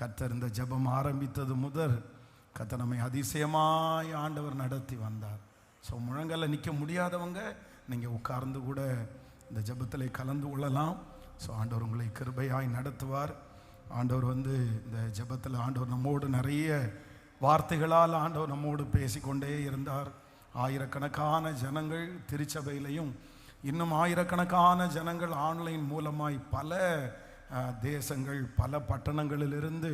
கர்த்தர் இந்த ஜெபம் ஆரம்பித்தது முதல் கர்த்தர் நம்மை அதிசயமாய் ஆண்டவர் நடத்தி வந்தார். ஸோ முழங்கால நிற்க முடியாதவங்க நீங்கள் உட்கார்ந்து கூட இந்த ஜெபத்தில் கலந்து கொள்ளலாம். ஸோ ஆண்டவர் உங்களை கிருபையாய் நடத்துவார். ஆண்டவர் இந்த ஜெபத்தில் ஆண்டவர் நம்மோடு நிறைய வார்த்தைகளால் ஆண்டவர் நம்மோடு பேசிக்கொண்டே இருந்தார். ஆயிரக்கணக்கான ஜனங்கள் திருச்சபையிலையும் இன்னும் ஆயிரக்கணக்கான ஜனங்கள் ஆன்லைன் மூலமாய் பல தேசங்கள் பல பட்டணங்களிலிருந்து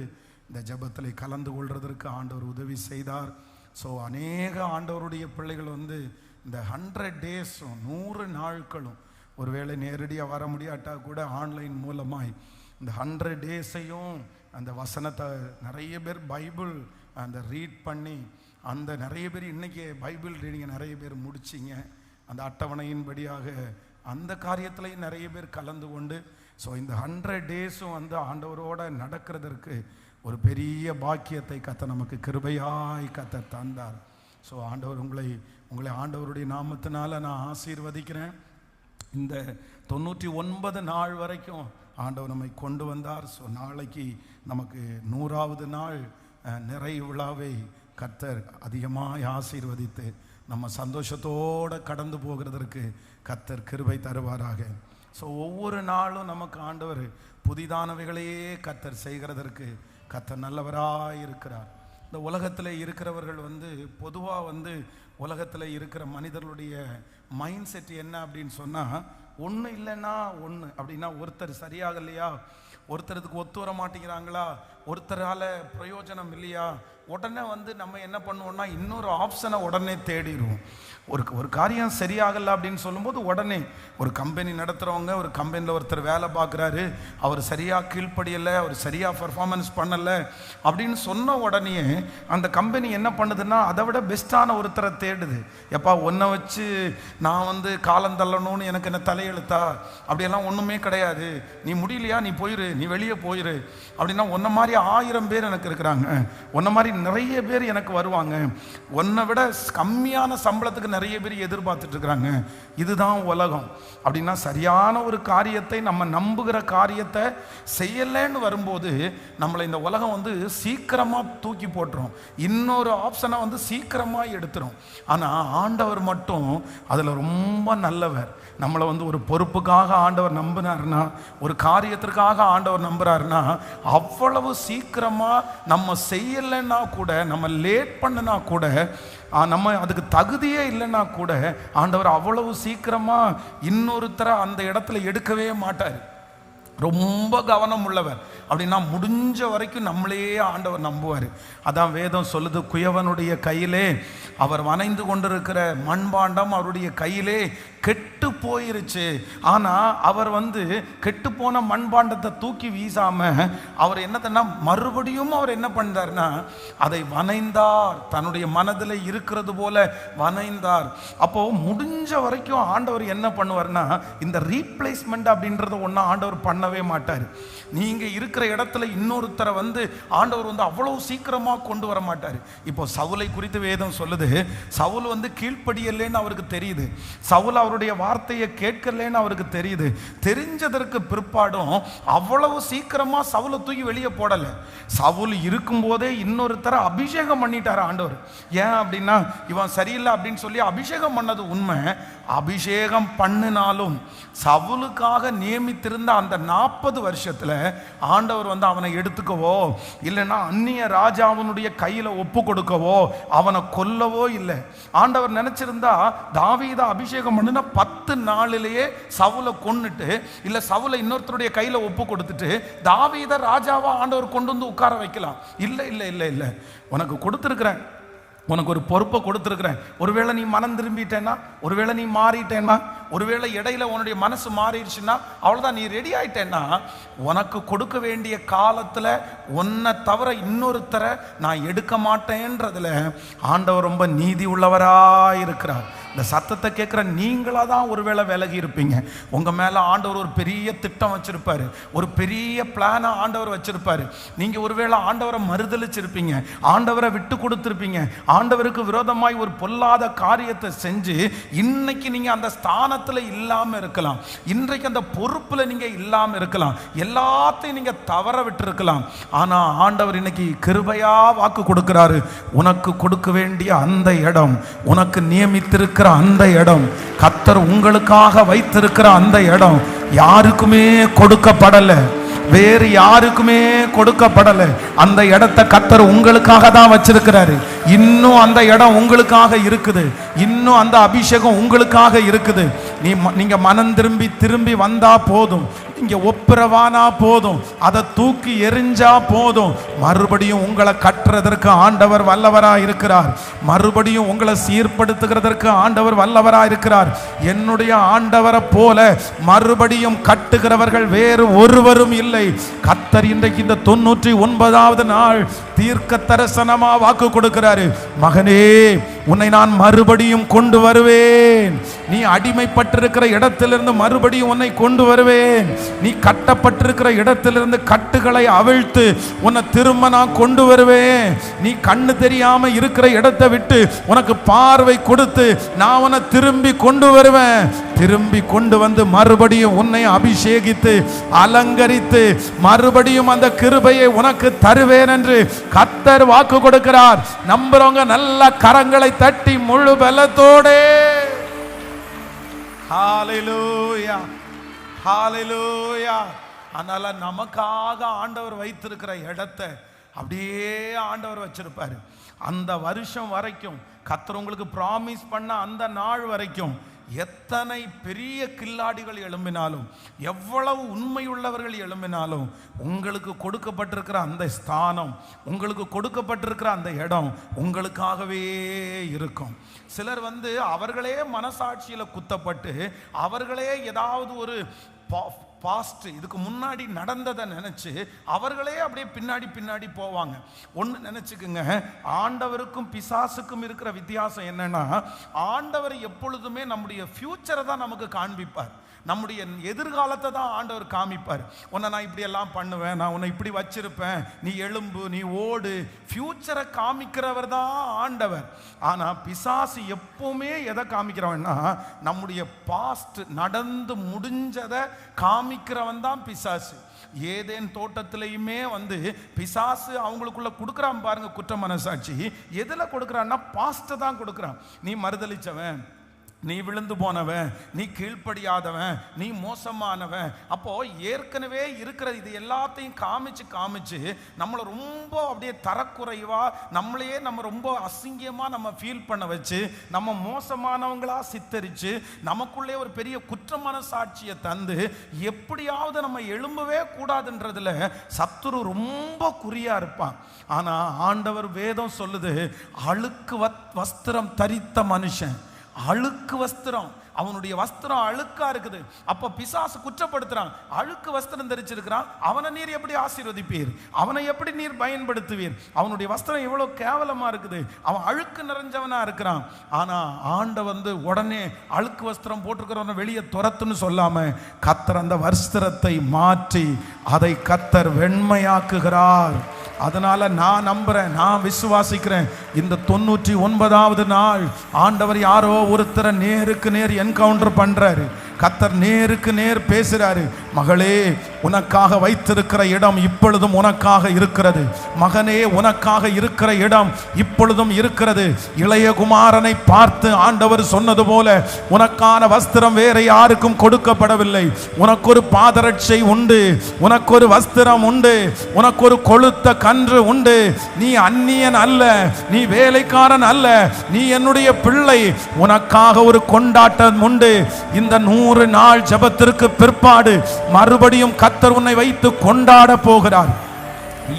இந்த ஜெபத்தில் கலந்து கொள்வதற்கு ஆண்டவர் உதவி செய்தார். ஸோ அநேக ஆண்டவருடைய பிள்ளைகள் இந்த 100 டேஸும் 100 நாட்களும் ஒருவேளை நேரடியாக வர முடியாட்டா கூட ஆன்லைன் மூலமாய் இந்த 100 டேஸையும் அந்த வசனத்தை நிறைய பேர் பைபிள் ரீட் பண்ணி நிறைய பேர் இன்றைக்கி பைபிள் ரீடிங்கை நிறைய பேர் முடிச்சிங்க. அந்த அட்டவணையின்படியாக அந்த காரியத்திலையும் நிறைய பேர் கலந்து கொண்டு ஸோ இந்த 100 டேஸும் ஆண்டவரோடு நடக்கிறதற்கு ஒரு பெரிய பாக்கியத்தை கர்த்தர் நமக்கு கிருபையாய் கர்த்தர் தந்தார். ஸோ ஆண்டவர் உங்களை ஆண்டவருடைய நாமத்தினால நான் ஆசீர்வதிக்கிறேன். இந்த 99 நாள் வரைக்கும் ஆண்டவர் நம்மை கொண்டு வந்தார். ஸோ நாளைக்கு நமக்கு 100வது நாள் நிறைவு விழாவை கர்த்தர் அதிகமாக ஆசீர்வதித்து நம்ம சந்தோஷத்தோடு கடந்து போகிறதற்கு கர்த்தர் கிருபை தருவாராக. ஸோ ஒவ்வொரு நாளும் நமக்கு ஆண்டவர் புதிதானவைகளையே கர்த்தர் செய்கிறதற்கு கர்த்தர் நல்லவராக இருக்கிறார். இந்த உலகத்தில் இருக்கிறவர்கள் பொதுவாக உலகத்தில் இருக்கிற மனிதர்களுடைய மைண்ட் செட் என்ன அப்படின்னு சொன்னால், ஒன்று இல்லைன்னா ஒன்று அப்படின்னா ஒருத்தர் சரியாக இல்லையா, ஒருத்தருக்கு ஒத்து வர மாட்டேங்கிறாங்களா, ஒருத்தரால் பிரயோஜனம் இல்லையா, உடனே நம்ம என்ன பண்ணுவோம்னா இன்னொரு ஆப்ஷனை உடனே தேடிடுவோம். ஒரு காரியம் சரியாகலை அப்படின்னு சொல்லும்போது உடனே ஒரு கம்பெனி நடத்துகிறவங்க ஒரு கம்பெனியில் ஒருத்தர் வேலை பார்க்குறாரு, அவர் சரியாக கீழ்ப்படியலை, அவர் சரியாக பர்ஃபார்மன்ஸ் பண்ணலை அப்படின்னு சொன்ன உடனே அந்த கம்பெனி என்ன பண்ணுதுன்னா அதை விட பெஸ்ட்டான ஒருத்தரை தேடுது. எப்பா ஒன்றை வச்சு நான் காலம் தள்ளணும்னு எனக்கு என்ன தலையெழுத்தா, அப்படியெல்லாம் ஒன்றுமே கிடையாது, நீ முடியலையா நீ போயிரு, நீ வெளியே போயிரு அப்படின்னா ஒன்றை மாதிரி 1000 பேர் எனக்கு இருக்கிறாங்க, ஒன்றை மாதிரி நிறைய பேர் எனக்கு வருவாங்க, ஒன்றை விட கம்மியான சம்பளத்துக்கு நிறைய பேர் எதிர்பார்த்துட்டு இருக்கிறாங்க. இதுதான் உலகம். அப்படின்னா சரியான ஒரு காரியத்தை நம்ம நம்புகிற காரியத்தை செய்யலைன்னு வரும்போது நம்மளை இந்த உலகம் சீக்கிரமாக தூக்கி போட்டுரும், இன்னொரு ஆப்ஷனை சீக்கிரமாக எடுத்துரும். ஆனால் ஆண்டவர் மட்டும் அதில் ரொம்ப நல்லவர். நம்மளை ஒரு பொறுப்புக்காக ஆண்டவர் நம்பினார்னா, ஒரு காரியத்திற்காக ஆண்டவர் நம்புறாருன்னா அவ்வளவு சீக்கிரமாக நம்ம செய்யலைன்னா கூட, நம்ம லேட் பண்ணுனா கூட, நம்ம அதுக்கு தகுதியே இல்லைன்னா கூட ஆண்டவர் அவ்வளவு சீக்கிரமாக இன்னொருத்தரை அந்த இடத்துல எடுக்கவே மாட்டார். ரொம்ப கவனம் உள்ளவர். அப்படின்னா முடிஞ்ச வரைக்கும் நம்மளையே ஆண்டவர் நம்புவார். அதான் வேதம் சொல்லுது, குயவனுடைய கையிலே அவர் வனைந்து கொண்டிருக்கிற மண்பாண்டம் அவருடைய கையிலே கெட்டு போயிருச்சு. ஆனால் அவர் கெட்டு போன மண்பாண்டத்தை தூக்கி வீசாமல் அவர் என்னதுன்னா மறுபடியும் அவர் என்ன பண்ணார்னா அதை வனைந்தார், தன்னுடைய மனதில் இருக்கிறது போல வனைந்தார். அப்போ முடிஞ்ச வரைக்கும் ஆண்டவர் என்ன பண்ணுவார்னா இந்த ரீப்ளேஸ்மெண்ட் அப்படின்றத ஒன்றா ஆண்டவர் பண்ணவே மாட்டார். நீங்கள் இருக்கிற இடத்துல இன்னொருத்தரை ஆண்டவர் அவ்வளவு சீக்கிரமாக கொண்டு வர மாட்டார். இப்போ சவுலை குறித்து வேதம் சொல்லுது, சவுல் கீழ்ப்படியலேன்னு அவருக்கு தெரியுது, சவுல் அவருடைய வார்த்தையை கேட்கலேன்னு அவருக்கு தெரியுது. தெரிஞ்சதற்கு பிற்பாடும் அவ்வளவு சீக்கிரமாக சவுலை தூக்கி வெளியே போடலை. சவுல் இருக்கும்போதே இன்னொருத்தரை அபிஷேகம் பண்ணிட்டார் ஆண்டவர். ஏன் அப்படின்னா இவன் சரியில்லை அப்படின்னு சொல்லி அபிஷேகம் பண்ணது உண்மை. அபிஷேகம் பண்ணினாலும் சவுலுக்காக நியமித்திருந்த அந்த 40 வருஷத்துல ஆண்டவர் அவனை எடுத்துக்கவோ இல்லைன்னா அந்நிய ராஜாவினுடைய கையில ஒப்பு கொடுக்கவோ அவனை கொல்லவோ இல்லை. ஆண்டவர் நினைச்சிருந்தா தாவீதை அபிஷேகம் பண்ணினா 10 நாளிலேயே சவுலை கொன்னுட்டு இல்ல சவுலை இன்னொருத்தருடைய கையில ஒப்பு கொடுத்துட்டு தாவீதை ராஜாவா ஆண்டவர் கொண்டு உட்கார வைக்கலாம். இல்லை இல்லை இல்லை இல்லை, உனக்கு கொடுத்துருக்கிறேன், உனக்கு ஒரு பொறுப்பை கொடுத்துருக்கிறேன். ஒருவேளை நீ மனம் திரும்பிட்டேன்னா, ஒருவேளை நீ மாறிட்டேன்னா, ஒருவேளை இடையில உன்னுடைய மனசு மாறிடுச்சுன்னா அவ்வளோதான், நீ ரெடி ஆயிட்டேன்னா உனக்கு கொடுக்க வேண்டிய காலத்தில் உன்னை தவிர இன்னொருத்தரை நான் எடுக்க மாட்டேன்றதுல ஆண்டவர் ரொம்ப நீதி உள்ளவராக இருக்கிறார். இந்த சத்தத்தை கேட்குற நீங்களா தான் ஒருவேளை விலகி இருப்பீங்க. உங்கள் மேலே ஆண்டவர் ஒரு பெரிய திட்டம் வச்சுருப்பாரு, ஒரு பெரிய பிளானை ஆண்டவர் வச்சுருப்பாரு. நீங்கள் ஒருவேளை ஆண்டவரை மறுதலிச்சிருப்பீங்க, ஆண்டவரை விட்டு கொடுத்துருப்பீங்க, ஆண்டவருக்கு விரோதமாய் ஒரு பொல்லாத காரியத்தை செஞ்சு இன்னைக்கு நீங்கள் அந்த ஸ்தானத்தில் இல்லாமல் இருக்கலாம், இன்றைக்கு அந்த பொறுப்பில் நீங்கள் இல்லாமல் இருக்கலாம், எல்லாத்தையும் நீங்கள் தவற விட்டுருக்கலாம். ஆனால் ஆண்டவர் இன்னைக்கு கிருபையா வாக்கு கொடுக்கிறாரு. உனக்கு கொடுக்க வேண்டிய அந்த இடம், உனக்கு நியமித்திருக்கிற அந்த இடம், கர்த்தர் உங்களுக்காக வைத்திருக்கிற அந்த இடம் யாருக்குமே கொடுக்கப்படல, வேறு யாருக்குமே கொடுக்கப்படல. அந்த இடத்தை கர்த்தர் உங்களுக்காக தான் வச்சிருக்கிறாரு. இன்னும் அந்த இடம் உங்களுக்காக இருக்குது, இன்னும் அந்த அபிஷேகம் உங்களுக்காக இருக்குது. நீங்க மனம் திரும்பி வந்தா போதும், இங்க ஒப்புரவானா போதும், அதை தூக்கி எரிஞ்சா போதும். மறுபடியும் உங்களை கட்டுறதற்கு ஆண்டவர் வல்லவரா இருக்கிறார், மறுபடியும் உங்களை சீர்படுத்துகிறதற்கு ஆண்டவர் வல்லவரா இருக்கிறார். என்னுடைய ஆண்டவரை போல மறுபடியும் கட்டுகிறவர்கள் வேறு ஒருவரும் இல்லை. கர்த்தர் இன்றைக்கு இந்த 99வது நாள் தீர்க்க தரிசனமா வாக்கு கொடுக்கிறாரு. மகனே, உன்னை நான் மறுபடியும் கொண்டு வருவேன். நீ அடிமைப்பட்டிருக்கிற இடத்திலிருந்து மறுபடியும் உன்னை கொண்டு வருவேன். நீ கட்டப்பட்டிருக்கிற இடத்திலிருந்து கட்டுகளை அவிழ்த்து உன்னை திரும்ப நான் கொண்டு வருவேன். நீ கண்ணு தெரியாம இருக்கிற இடத்தை விட்டு உனக்கு பார்வை கொடுத்து நான் உன்னை திரும்பி கொண்டு வருவேன். திரும்பி கொண்டு வந்து மறுபடியும் உன்னை அபிஷேகித்து அலங்கரித்து மறுபடியும் அந்த கிருபையை உனக்கு தருவேன் என்று கர்த்தர் வாக்கு கொடுக்கிறார். நம்புறவங்க நல்ல கரங்களை தட்டி முழு பலத்தோடே ஹalleluya ஹalleluya. அதனால நமக்காக ஆண்டவர் வைத்திருக்கிற இடத்தை அப்படியே ஆண்டவர் வச்சிருப்பாரு. அந்த வருஷம் வரைக்கும் கர்த்தர் உங்களுக்கு ப்ராமிஸ் பண்ண அந்த நாள் வரைக்கும் எத்தனை பெரிய கில்லாடிகள் எழும்பினாலும், எவ்வளவு உண்மையுள்ளவர்கள் எழும்பினாலும், உங்களுக்கு கொடுக்கப்பட்டிருக்கிற அந்த ஸ்தானம், உங்களுக்கு கொடுக்கப்பட்டிருக்கிற அந்த இடம் உங்களுக்காகவே இருக்கும். சிலர் அவர்களே மனசாட்சியில் குத்தப்பட்டு அவர்களே ஏதாவது ஒரு பாஸ்ட் இதுக்கு முன்னாடி நடந்ததை நினைச்சு அவர்களே அப்படியே பின்னாடி போவாங்க. ஒன்று நினைச்சுக்குங்க, ஆண்டவருக்கும் பிசாசுக்கும் இருக்கிற வித்தியாசம் என்னன்னா, ஆண்டவர் எப்பொழுதுமே நம்முடைய ஃபியூச்சரை தான் நமக்கு காண்பிப்பார், நம்முடைய எதிர்காலத்தை தான் ஆண்டவர் காமிப்பார். உன்னை நான் இப்படி எல்லாம் பண்ணுவேன், நான் உன்னை இப்படி வச்சிருப்பேன், நீ எழும்பு, நீ ஓடு, ஃபியூச்சரை காமிக்கிறவர் தான் ஆண்டவர். ஆனால் பிசாசு எப்பவுமே எதை காமிக்கிறவன்னா, நம்முடைய பாஸ்ட் நடந்து முடிஞ்சதை காமிக்கிறவன் தான் பிசாசு. ஏதேன் தோட்டத்திலையுமே பிசாசு அவங்களுக்குள்ள கொடுக்குறான் பாருங்க குற்ற மனசாட்சி. எதுல கொடுக்குறான்னா பாஸ்ட்டை தான் கொடுக்குறான். நீ மறுதலிச்சவன், நீ விழுந்து போனவன், நீ கீழ்ப்படியாதவன், நீ மோசமானவன். அப்போ ஏற்கனவே இருக்கிற இது எல்லாத்தையும் காமிச்சு நம்மளை ரொம்ப அப்படியே தரக்குறைவா, நம்மளையே நம்ம ரொம்ப அசிங்கமா நம்ம ஃபீல் பண்ண வச்சு, நம்ம மோசமானவங்களா சித்தரிச்சு, நமக்குள்ளே ஒரு பெரிய குற்றமான சாட்சியை தந்து எப்படியாவது நம்ம எழும்பவே கூடாதுன்றதுல சத்துரு ரொம்ப குறியா இருப்பான். ஆனா ஆண்டவர் வேதம் சொல்லுது, அழுக்கு வஸ்திரம் தரித்த மனுஷன், அழுக்கு வஸ்திரம், அவனுடைய வஸ்திரம் அழுக்கா இருக்குது. அப்ப பிசாசு குற்றப்படுத்துறான், அழுக்கு வஸ்திரம் தரிச்சிருக்கிறான், அவனை நீர் எப்படி ஆசீர்வதிப்பீர், அவனை எப்படி நீர் பயன்படுத்துவீர், அவனுடைய வஸ்திரம் எவ்வளவு கேவலமா இருக்குது, அவன் அழுக்கு நிறைஞ்சவனா இருக்கிறான். ஆனா ஆண்டவர் உடனே அழுக்கு வஸ்திரம் போட்டிருக்கிறவனை வெளியே துரத்துன்னு சொல்லாம கர்த்தர் அந்த வஸ்திரத்தை மாற்றி அதை கர்த்தர் வெண்மையாக்குகிறார். அதனால நான் நம்புறேன், நான் விசுவாசிக்கிறேன், இந்த 99வது நாள் ஆண்டவர் யாரோ ஒருத்தரை நேருக்கு நேர் என்கவுண்டர் பண்றாரு. கர்த்தர் நேருக்கு நேர் பேசுறாரு. மகளே, உனக்காக வைத்திருக்கிற இடம் இப்பொழுதும் உனக்காக இருக்கிறது. மகனே, உனக்காக இருக்கிற இடம் இப்பொழுதும் இருக்கிறது. இளைய குமாரனை பார்த்து ஆண்டவர் சொன்னது போல உனக்கான வஸ்திரம் வேற யாருக்கும் கொடுக்கப்படவில்லை. உனக்கு ஒரு பாதரட்சை உண்டு, உனக்கு ஒரு வஸ்திரம் உண்டு, உனக்கு ஒரு கொழுத்த கன்று உண்டு. நீ அந்நியன் அல்ல, நீ வேலைக்காரன் அல்ல, நீ என்னுடைய பிள்ளை. உனக்காக ஒரு கொண்டாட்டம் உண்டு. இந்த 100 நாள் ஜெபத்திற்கு பிற்பாடு மறுபடியும் கர்த்தர் உன்னை வைத்து கொண்டாட போகிறார்.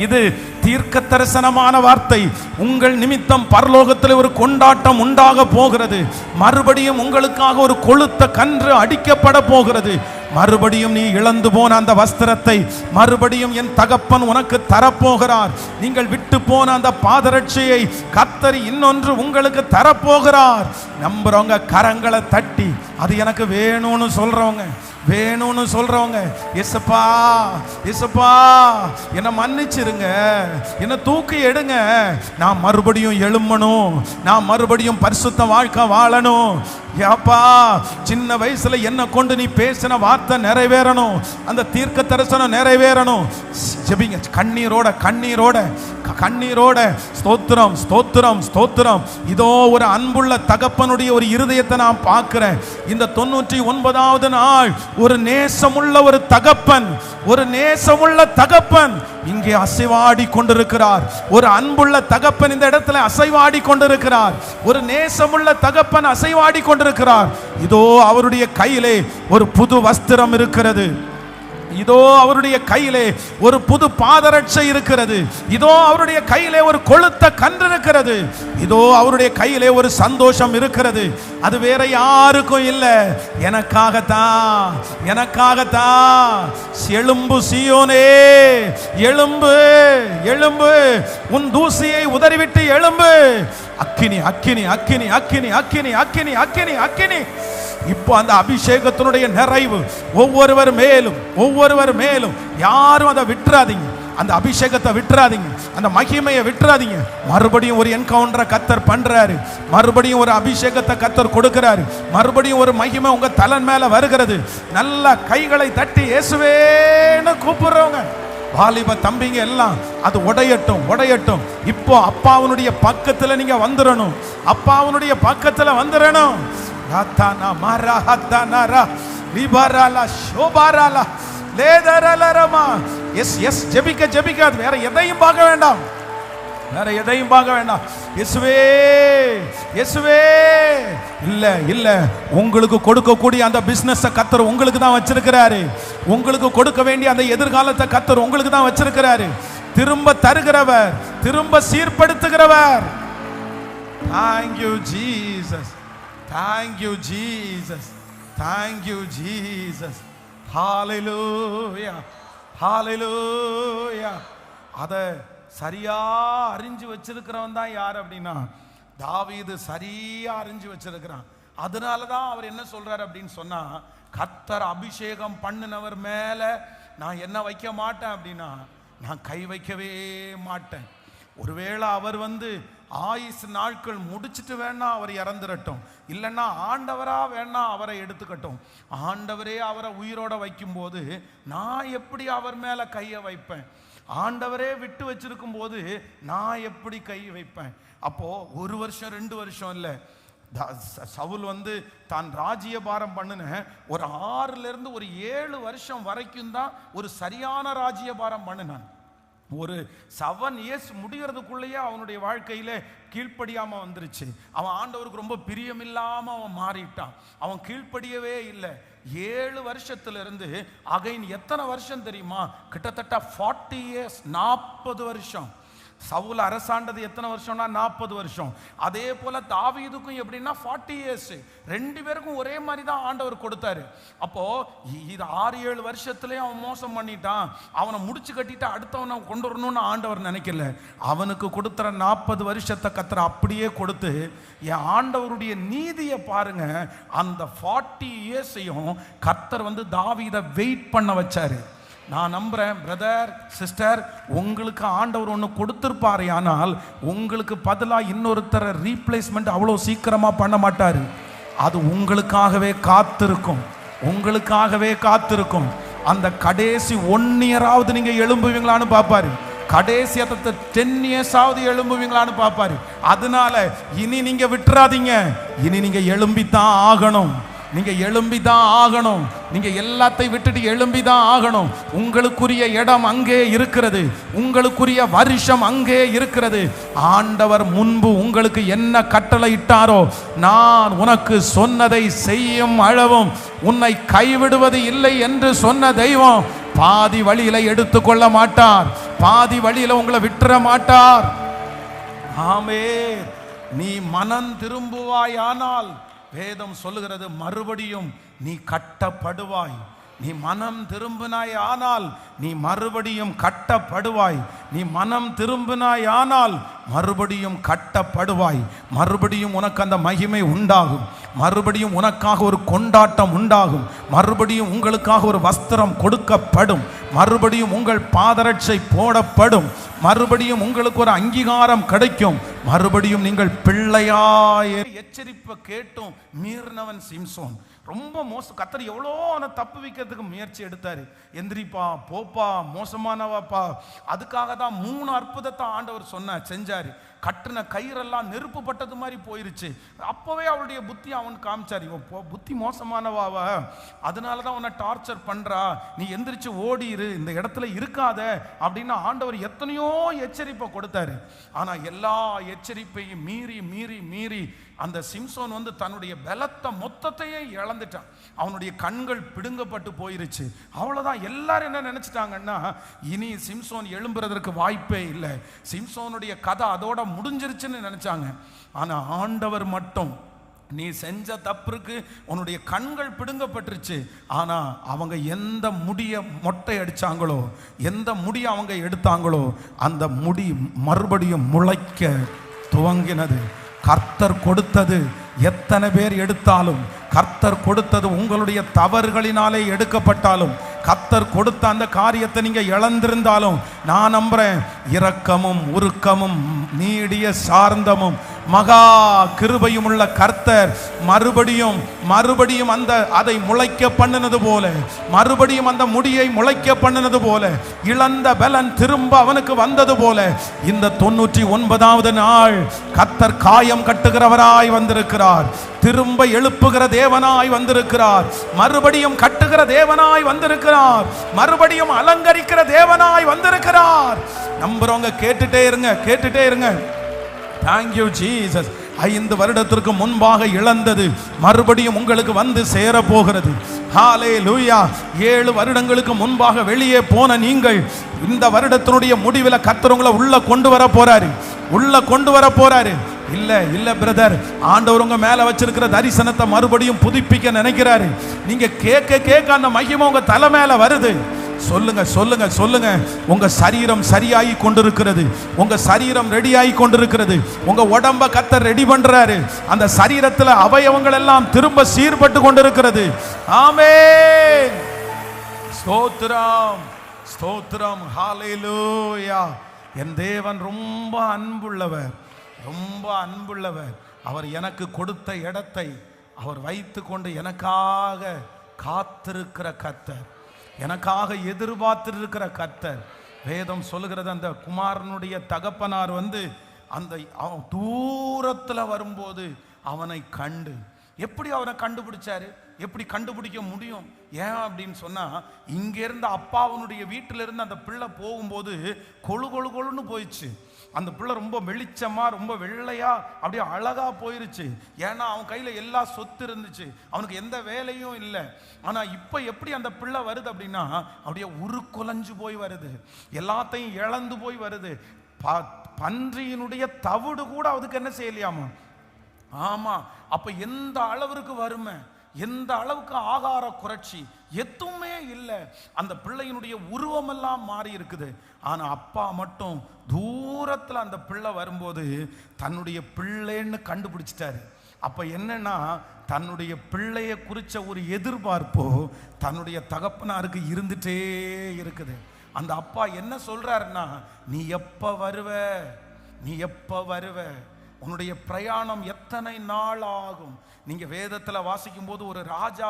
இது தீர்க்க தரிசனமான வார்த்தை. உங்கள் நிமித்தம் பரலோகத்தில் ஒரு கொண்டாட்டம் உண்டாக போகிறது. மறுபடியும் உங்களுக்காக ஒரு கொழுத்த கன்று அடிக்கப்பட போகிறது. மறுபடியும் நீ இழந்து போன அந்த வஸ்திரத்தை மறுபடியும் என் தகப்பன் உனக்கு தரப்போகிறார். நீங்கள் விட்டு போன அந்த பாதரட்சையை கர்த்தர் இன்னொன்று உங்களுக்கு தரப்போகிறார். நம்புறவங்க கரங்களை தட்டி அது எனக்கு வேணும்னு சொல்றவங்க, வேணும்னு சொல்றவங்க, இயேசுப்பா இயேசுப்பா என்ன மன்னிச்சிருங்க, என்ன தூக்கி எடுங்க, நான் மறுபடியும் எழும்பணும், நான் மறுபடியும் பரிசுத்த வாழ்க்கை வாழணும். ஏப்பா சின்ன வயசுல என்ன கொண்டு நீ பேசின வார்த்தை நிறைவேறணும், அந்த தீர்க்க தரிசனம் நிறைவேறணும். ஜெபிங்க கண்ணீரோட கண்ணீரோட கண்ணீரோட. ஸ்தோத்திரம் ஸ்தோத்திரம் ஸ்தோத்திரம். இதோ ஒரு அன்புள்ள தகப்பனுடைய ஒரு இருதயத்தை நான் பார்க்கிறேன். இந்த 99வது நாள் ஒரு நேசமுள்ள ஒரு தகப்பன், ஒரு நேசமுள்ள தகப்பன் இங்கே அசைவாடி கொண்டிருக்கிறார். ஒரு அன்புள்ள தகப்பன் இந்த இடத்துல அசைவாடி கொண்டிருக்கிறார். ஒரு நேசமுள்ள தகப்பன் அசைவாடி கொண்டிருக்கிறார். இதோ அவருடைய கையிலே ஒரு புது வஸ்திரம் இருக்கிறது. இதோ அவருடைய கையிலே ஒரு புது பாதரட்சை இருக்கிறது. இதோ அவருடைய கையிலே ஒரு கொழுத்த கன்று இருக்கிறது. இதோ அவருடைய கையிலே ஒரு சந்தோஷம் இருக்கிறது. அது வேற யாருக்கும் இல்லை, எனக்காகத்தான், எனக்காகத்தான். எழும்பு சீயோனே, எழும்பு எழும்பு, உன் தூசியை உதறிவிட்டு எழும்பு. அக்கினி அக்கினி அக்கினி அக்கினி அக்கினி அக்கினி அக்கினி அக்கினி. இப்போ அந்த அபிஷேகத்தினுடைய நிறைவு ஒவ்வொருவர் மேலும், ஒவ்வொருவர் மேலும். யாரும் அதை விட்டுறாதீங்க, அந்த அபிஷேகத்தை விட்டுறாதீங்க, அந்த மகிமையை விட்டுறாதீங்க. மறுபடியும் ஒரு என்கவுண்டரை கர்த்தர் பண்றாரு, மறுபடியும் ஒரு அபிஷேகத்தை கர்த்தர் கொடுக்கிறாரு, மறுபடியும் ஒரு மகிமை உங்க தலன் மேல வருகிறது. நல்ல கைகளை தட்டி இயேசுவேன்னு கூப்பிடுறவங்க வாலிப தம்பிங்க எல்லாம் அது உடையட்டும் உடையட்டும். இப்போ அப்பாவுடைய பக்கத்துல நீங்க வந்துடணும், அப்பாவுடைய பக்கத்துல வந்துடணும். ஹத்தனா மரா ஹத்தனா ரா லிபரலா ஷோபரலா லேதரலரமா. எஸ் எஸ் ஜெபிக்க ஜெபிக்க, வேற எதையும் பார்க்க வேண்டாம், வேற எதையும் பார்க்க வேண்டாம். இயேசுவே இயேசுவே. இல்ல இல்ல, உங்களுக்கு கொடுக்கக்கூடிய அந்த பிசினஸ் கர்த்தர் உங்களுக்கு தான் வச்சிருக்கிறாரு. உங்களுக்கு கொடுக்க வேண்டிய அந்த எதிர்காலத்தை கர்த்தர் உங்களுக்கு தான் வச்சிருக்கிறாரு. திரும்ப தருகிறவர், திரும்ப சீர்படுத்துகிறவர். Thank you Jesus, thank you Jesus, thank you Jesus. Hallelujah, hallelujah. அத சரியா அறிஞ்சு வச்சிருக்கிறவன் தான் யார் அப்படின்னா தாவீது. சரியா அறிஞ்சு வச்சிருக்கிறான். அதனாலதான் அவர் என்ன சொல்றாரு அப்படின்னு சொன்னா, கர்த்தர் அபிஷேகம் பண்ணினவர் மேல நான் என்ன வைக்க மாட்டேன் அப்படின்னா, நான் கை வைக்கவே மாட்டேன். ஒருவேளை அவர் ஆயுசு நாட்கள் முடிச்சுட்டு வேணா அவர் இறந்துடட்டும், இல்லைன்னா ஆண்டவரா வேணா அவரை எடுத்துக்கட்டும். ஆண்டவரே அவரை உயிரோட வைக்கும் போது நான் எப்படி அவர் மேல கையை வைப்பேன்? ஆண்டவரே விட்டு வச்சிருக்கும் போது நான் எப்படி கை வைப்பேன்? அப்போ 1 வருஷம் 2 வருஷம் இல்லை, சவுல் தான் ராஜ்யபாரம் பண்ணின ஒரு 6 இருந்து ஒரு 7 வருஷம் வரைக்கும் தான் ஒரு சரியான ராஜ்யபாரம் பண்ணினான். ஒரு 7 இயர்ஸ் முடிகிறதுக்குள்ளேயே அவனுடைய வாழ்க்கையில கீழ்ப்படியாம வந்துருச்சு. அவன் ஆண்டவருக்கு ரொம்ப பிரியமில்லாம அவன் மாறிட்டான். அவன் கீழ்ப்படியவே இல்லை. 7 வருஷத்திலிருந்து அகைன் எத்தனை வருஷம் தெரியுமா? கிட்டத்தட்ட 40 இயர்ஸ், 40 வருஷம். சவுல் அரசாண்டது எத்தனை வருஷம்னா 40 வருஷம். அதே போல தாவீதுக்கும் எப்படின்னா 40 இயர்ஸ். 2 பேருக்கும் ஒரே மாதிரி தான் ஆண்டவர் கொடுத்தாரு. அப்போ இது 6-7 வருஷத்துலயே அவன் மோசம் பண்ணிட்டான், அவனை முடிச்சு கட்டிட்டு அடுத்தவனை கொண்டு வரணும்னு ஆண்டவர் நினைக்கல. அவனுக்கு கொடுத்துற 40 வருஷத்தை கர்த்தர் அப்படியே கொடுத்து, என் ஆண்டவருடைய நீதியை பாருங்க, அந்த 40 இயர்ஸையும் கர்த்தர் தாவீதை வெயிட் பண்ண வச்சாரு. நான் நம்புறேன் பிரதர் சிஸ்டர், உங்களுக்கு ஆண்டவர் ஒன்று கொடுத்திருப்பாரு, ஆனால் உங்களுக்கு பதிலாக இன்னொருத்தர ரீப்ளேஸ்மெண்ட் அவ்வளோ சீக்கிரமா பண்ண மாட்டாரு. அது உங்களுக்காகவே காத்திருக்கும், உங்களுக்காகவே காத்திருக்கும். அந்த கடைசி 1 இயராவது நீங்க எழும்புவீங்களான்னு பார்ப்பாரு, கடைசி 10 இயர்ஸாவது எழும்புவீங்களான்னு பார்ப்பாரு. அதனால இனி நீங்க விட்டுறாதீங்க, இனி நீங்க எழும்பித்தான் ஆகணும், நீங்க எழும்பிதான் ஆகணும். நீங்க எல்லாத்தையும் விட்டுட்டு எழும்பிதான் ஆகணும். உங்களுக்குரிய இடம் அங்கே இருக்கிறது, உங்களுக்குரிய வருஷம் அங்கே இருக்கிறது. ஆண்டவர் முன்பு உங்களுக்கு என்ன கட்டளை இட்டாரோ, நான் உனக்கு சொன்னதை செய்யும் அளவும் உன்னை கைவிடுவது இல்லை என்று சொன்ன தெய்வம் பாதி வழியில எடுத்துக்கொள்ள மாட்டார், பாதி வழியில உங்களை விட்டுற மாட்டார். ஆமென். நீ மனம் திரும்புவாயானால் வேதம் சொல்லுகிறது, மறுபடியும் நீ கட்டப்படுவாய், நீ மனம் திரும்பினாய் ஆனால் நீ மறுபடியும் கட்டப்படுவாய். நீ மனம் திரும்பினாய் ஆனால் மறுபடியும் கட்டப்படுவாய். மறுபடியும் உனக்கு அந்த மகிமை உண்டாகும். மறுபடியும் உனக்காக ஒரு கொண்டாட்டம் உண்டாகும். மறுபடியும் உங்களுக்காக ஒரு வஸ்திரம் கொடுக்கப்படும். மறுபடியும் உங்கள் பாதரட்சை போடப்படும். மறுபடியும் உங்களுக்கு ஒரு அங்கீகாரம் கிடைக்கும். மறுபடியும் நீங்கள் பிள்ளையாய். எச்சரிப்பை கேட்டும் மீறினவன் சிம்சோன். ரொம்ப மோசம். கர்த்தர் எவ்வளோ அவனை தப்பு வைக்கிறதுக்கு முயற்சி எடுத்தாரு. எந்திரிப்பா, போப்பா, மோசமானவாப்பா. அதுக்காக தான் 3 அற்புதத்தை ஆண்டவர் செஞ்சாரு. கட்டின கயிறெல்லாம் நெருப்பு பட்டது மாதிரி போயிருச்சு. அப்போவே அவளுடைய புத்தி அவன் காமிச்சார். இவன் புத்தி மோசமானவாவ, அதனால தான் உன்னை டார்ச்சர் பண்றா, நீ எந்திரிச்சு ஓடிரு, இந்த இடத்துல இருக்காத அப்படின்னு ஆண்டவர் எத்தனையோ எச்சரிப்பை கொடுத்தாரு. ஆனா எல்லா எச்சரிப்பையும் மீறி மீறி மீறி அந்த சிம்சோன் தன்னுடைய பலத்தை மொத்தத்தையே இழந்துட்டான். அவனுடைய கண்கள் பிடுங்கப்பட்டு போயிருச்சு. அவ்வளவுதான். எல்லாரும் என்ன நினைச்சிட்டாங்கன்னா, இனி சிம்சோன் எழும்புறதற்கு வாய்ப்பே இல்லை, சிம்சோனுடைய கதை அதோட முடிஞ்சிருச்சுன்னு நினைச்சாங்க. ஆனா ஆண்டவர் மட்டும், நீ செஞ்ச தப்புக்கு உன்னுடைய கண்கள் பிடுங்கப்பட்டுருச்சு, ஆனா அவங்க எந்த முடிய மொட்டை அடிச்சாங்களோ, எந்த முடிய அவங்க எடுத்தாங்களோ, அந்த முடி மறுபடியும் முளைக்க துவங்கினது. கர்த்தர் கொடுத்தது எத்தனை பேர் எடுத்தாலும், கர்த்தர் கொடுத்தது உங்களுடைய தவறுகளினாலே எடுக்கப்பட்டாலும், கர்த்தர் கொடுத்த அந்த காரியத்தை நீங்க இழந்திருந்தாலும், நான் நம்புறேன் இரக்கமும் உருக்கமும் நீடிய சார்ந்தமும் மகா கிருபையும் உள்ள கர்த்தர் மறுபடியும் அதை முளைக்க பண்ணினது போல, மறுபடியும் அந்த முடியை முளைக்க பண்ணினது போல, இழந்த பலன் திரும்ப அவனுக்கு வந்தது போல, இந்த 99வது நாள் கர்த்தர் காயம் கட்டுகிறவராய் வந்திருக்கிறார். திரும்ப எழுப்புகிற தேவனாய் வந்திருக்கிறார். மறுபடியும் கட்டுகிற தேவனாய் வந்திருக்கிறார். மறுபடியும் அலங்கரிக்கிற தேவனாய் வந்திருக்கிறார். நம்புறவங்க கேட்டுட்டே இருங்க. Thank you Jesus. 5 வருடத்திற்கு முன்பாக இழந்தது மறுபடியும் உங்களுக்கு வந்து சேர போகிறது. ஹalleluya. 7 வருடங்களுக்கு முன்பாக வெளியே போன நீங்கள் இந்த வருடத்தினுடைய முடிவில் கர்த்தர் உங்களை உள்ள கொண்டு வர போறாரு. இல்ல பிரதர், ஆண்டவர் உங்க மேல வச்சிருக்கிற தரிசனத்தை மறுபடியும் புதுப்பிக்க நினைக்கிறாரு. நீங்க கேட்க அந்த மகிமை உங்க தலை மேல வருது. சொல்லுங்க. உங்க சரீரம் சரியாகி கொண்டிருக்கிறது. உங்க சரீரம் ரெடியாகி கொண்டிருக்கிறது. உங்க உடம்ப கர்த்தர் ரெடி பண்றாரு. அந்த சரீரத்துல அவயவங்கள் எல்லாம் திரும்ப சீர்பட்டு கொண்டிருக்கிறது. ஆமென். ஸ்தோத்திரம். ஹalleluya. என் தேவன் ரொம்ப அன்புள்ளவர். அவர் எனக்கு கொடுத்த இடத்தை அவர் வைத்து கொண்டு எனக்காக காத்திருக்கிற கர்த்தர், எனக்காக எதிர்பார்த்திருக்கிற கர்த்தர். வேதம் சொல்லுகிறது, அந்த குமாரனுடைய தகப்பனார் அந்த தூரத்தில் வரும்போது அவனை கண்டு, எப்படி அவனை கண்டுபிடிச்சாரு? எப்படி கண்டுபிடிக்க முடியும்? ஏன் அப்படின்னு சொன்னா, இங்க இருந்த அப்பாவனுடைய வீட்டில இருந்து அந்த பிள்ளை போகும்போது கொழுன்னு போயிடுச்சு. அந்த பிள்ளை ரொம்ப வெளிச்சமா, ரொம்ப வெள்ளையா, அப்படியே அழகா போயிருச்சு. ஏன்னா அவன் கையில எல்லா சொத்து இருந்துச்சு, அவனுக்கு எந்த வேலையும் இல்லை. ஆனா இப்ப எப்படி அந்த பிள்ளை வருது அப்படின்னா, அப்படியே உருக்குலைஞ்சு போய் வருது, எல்லாத்தையும் இழந்து போய் வருது. பன்றியினுடைய தவிடு கூட அதுக்கு என்ன செய்யலையாமா? ஆமா. அப்ப எந்த அளவிற்கு வறுமை, எந்த அளவுக்கு ஆகார குறைச்சி, எதுவுமே இல்லை. அந்த பிள்ளையினுடைய உருவமெல்லாம் மாறி இருக்குது. ஆனா அப்பா மட்டும் தூரத்தில் அந்த பிள்ளை வரும்போது தன்னுடைய பிள்ளைன்னு கண்டுபிடிச்சிட்டாரு. அப்ப என்னன்னா, தன்னுடைய பிள்ளைய குறிச்ச ஒரு எதிர்பார்ப்போ தன்னுடைய தகப்பனாருக்கு இருந்துட்டே இருக்குது. அந்த அப்பா என்ன சொல்றாருன்னா, நீ எப்ப வருவ, உன்னுடைய பிரயாணம் எத்தனை நாள் ஆகும்? நீங்க வேதத்துல வாசிக்கும் போது ஒரு ராஜா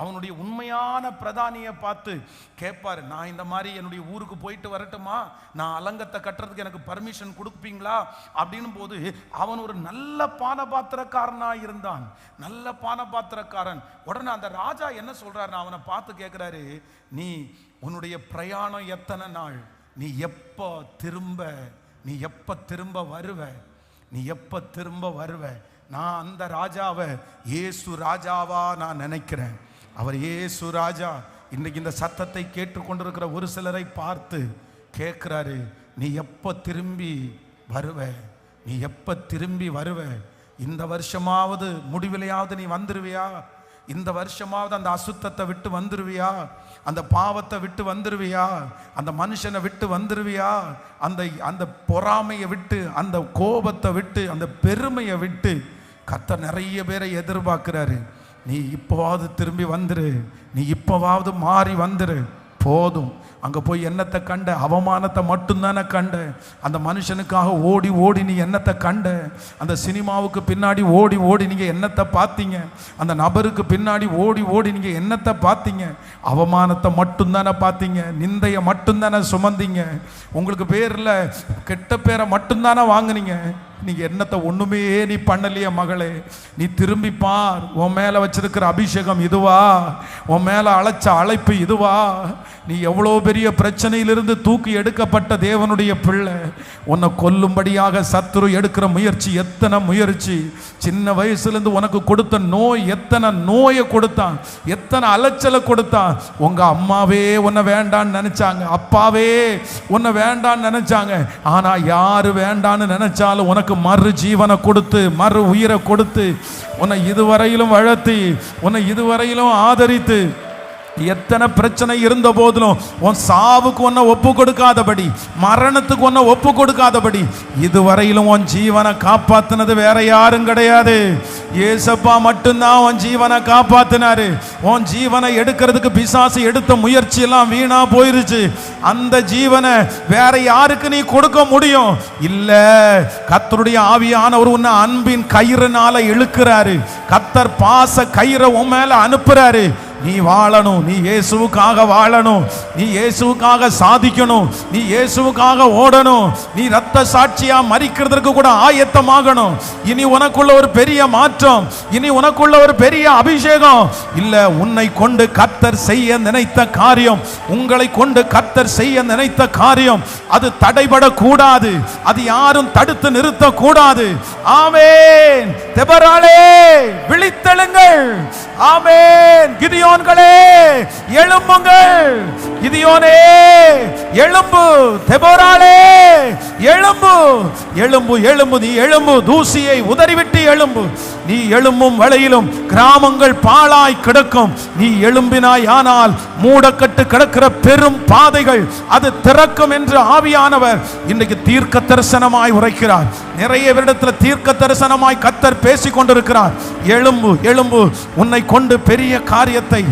அவனுடைய உண்மையான பிரதானியை பார்த்து கேட்பாரு, நான் இந்த மாதிரி என்னுடைய ஊருக்கு போயிட்டு வரட்டுமா, நான் அலங்கத்தை கட்டுறதுக்கு எனக்கு பர்மிஷன் கொடுப்பீங்களா அப்படின்னு போது, அவன் ஒரு நல்ல பானபாத்திரக்காரனா இருந்தான், நல்ல பானபாத்திரக்காரன். உடனே அந்த ராஜா என்ன சொல்றாரு, அவனை பார்த்து கேட்கிறாரு, நீ உன்னுடைய பிரயாணம் எத்தனை நாள், நீ எப்ப திரும்ப வருவ? நான் அந்த ராஜாவை இயேசு ராஜாவா நான் நினைக்கிறேன். அவர் இயேசு ராஜா. இன்னைக்கு இந்த சத்தத்தை கேட்டுக்கொண்டிருக்கிற ஒரு சிலரை பார்த்து கேட்கிறாரு, நீ எப்ப திரும்பி வருவ? இந்த வருஷமாவது முடிவிலையாவது நீ வந்துருவியா? இந்த வருஷமாவது அந்த அசுத்தத்தை விட்டு வந்துருவியா? அந்த பாவத்தை விட்டு வந்துருவியா? அந்த மனுஷனை விட்டு வந்துருவியா? அந்த பொறாமையை விட்டு, அந்த கோபத்தை விட்டு, அந்த பெருமையை விட்டு. கர்த்தர் நிறைய பேரை எதிர்பார்க்கிறாரு. நீ இப்போவாவது திரும்பி வந்துரு, நீ இப்போவாவது மாறி வந்துரு. போதும். அங்கே போய் என்னத்தை கண்ட? அவமானத்தை மட்டும்தானே கண்ட. அந்த மனுஷனுக்காக ஓடி ஓடி நீ என்னத்தை கண்ட? அந்த சினிமாவுக்கு பின்னாடி ஓடி ஓடி நீங்கள் என்னத்தை பார்த்தீங்க? அந்த நபருக்கு பின்னாடி ஓடி ஓடி நீங்கள் என்னத்தை பார்த்தீங்க? அவமானத்தை மட்டும்தானே பார்த்தீங்க, நிந்தையை மட்டும்தானே சுமந்தீங்க, உங்களுக்கு பேரில் கெட்ட பேரை மட்டும்தானே வாங்கினீங்க. நீங்க என்னத்தை ஒண்ணுமே நீ பண்ணலையே மகளே. நீ திரும்பி பார். உன் மேல வச்சிருக்கிற அபிஷேகம் இதுவா? உன் மேல அழைச்ச அழைப்பு இதுவா? நீ எவ்வளோ பெரிய பிரச்சனையிலிருந்து தூக்கி எடுக்கப்பட்ட தேவனுடைய பிள்ளை. உன்னை கொல்லும்படியாக சத்துரு எடுக்கிற முயற்சி, எத்தனை முயற்சி. சின்ன வயசுலேருந்து உனக்கு கொடுத்த நோய், எத்தனை நோயை கொடுத்தான், எத்தனை அலைச்சலை கொடுத்தான். உங்க அம்மாவே உன்னை வேண்டான்னு நினைச்சாங்க, அப்பாவே உன்னை வேண்டான்னு நினைச்சாங்க. ஆனா யாரு வேண்டான்னு நினைச்சாலும் உனக்கு மறு ஜீவனை கொடுத்து, மறு உயிரை கொடுத்து, உன்னை இதுவரையிலும் வளர்த்தி, உன்னை இதுவரையிலும் ஆதரித்து, எத்தனை பிரச்சனை இருந்த போதிலும் உன் சாவுக்கு ஒன்ன ஒப்பு கொடுக்காதபடி, மரணத்துக்கு ஒன்ன ஒப்பு கொடுக்காதபடி இதுவரையிலும் உன் ஜீவனை காப்பாத்தினது வேற யாரும் கிடையாது. ஏசப்பா மட்டும்தான் உன் ஜீவனை காப்பாத்தினாரு. உன் ஜீவனை எடுக்கிறதுக்கு பிசாசு எடுத்த முயற்சி எல்லாம் வீணா போயிருச்சு. அந்த ஜீவனை வேற யாருக்கு நீ கொடுக்க முடியும்? இல்ல, கர்த்தருடைய ஆவியானவர் உன்னை அன்பின் கயிறுனால இழுக்கிறாரு. கர்த்தர் பாச கயிறை உன் மேல அனுப்புறாரு. நீ வாழணும், நீ இயேசுவுக்காக வாழணும், நீ இயேசுவுக்காக சாதிக்கணும், நீ இயேசுவுக்காக ஓடணும், நீ ரத்த சாட்சியா மரிக்கிறதுக்கு கூட ஆயத்தமாகணும். இனி உனக்குள்ள ஒரு பெரிய மாற்றம், இனி உனக்குள்ள ஒரு பெரிய அபிஷேகம். இல்ல, உன்னை கொண்டு கர்த்தர் செய்ய நினைத்த காரியம், உங்களை கொண்டு கர்த்தர் செய்ய நினைத்த காரியம், அது தடைபடக்கூடாது, அது யாரும் தடுத்து நிறுத்த கூடாது. ஆமென். தெபராளே விழித்தெழுங்கள். ஆமென். கிதியோன்களே எழும்புங்கள். கிதியோனே எழும்பு. தெபோராளே எழும்பு. எழும்பு, எழும்பு, நீ எழும்பு. தூசியை உதறிவிட்டு எழும்பு. நீ எழும்பும் வேளையிலும் கிராமங்கள் பாழாய் கிடக்கும். நீ எழும்பினாய் ஆனால் மூடக்கட்டு கிடக்கிற பெரும் பாதைகள் அது திறக்கும் என்று ஆவியானவர் இன்றைக்கு தீர்க்க தரிசனமாய் உரைக்கிறார். நிறைய இடத்துல தீர்க்க தரிசனமாய் கர்த்தர் பேசிக் கொண்டிருக்கிறார். எழும்பு, எழும்பு. உன்னை கொண்டு பெரிய காரியத்தை,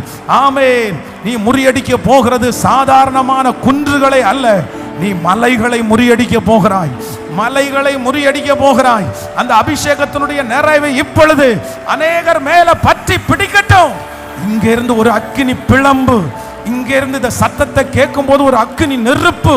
ஆமென், நீ முறியடிக்க போகிறது சாதாரணமான குன்றுகளை அல்ல, நீ மலைகளை முறியடிக்க போகிறாய். மலைகளை முறியடிக்க போகிறாய். அந்த அபிஷேகத்தினுடைய நிறைவை இப்பொழுது அநேகர் மேல பற்றி பிடிக்கட்டும். இங்க இருந்து ஒரு அக்கினி பிளம்பு, இங்க இருந்து இந்த சத்தத்தை கேட்கும் போது ஒரு அக்கினி நெருப்பு,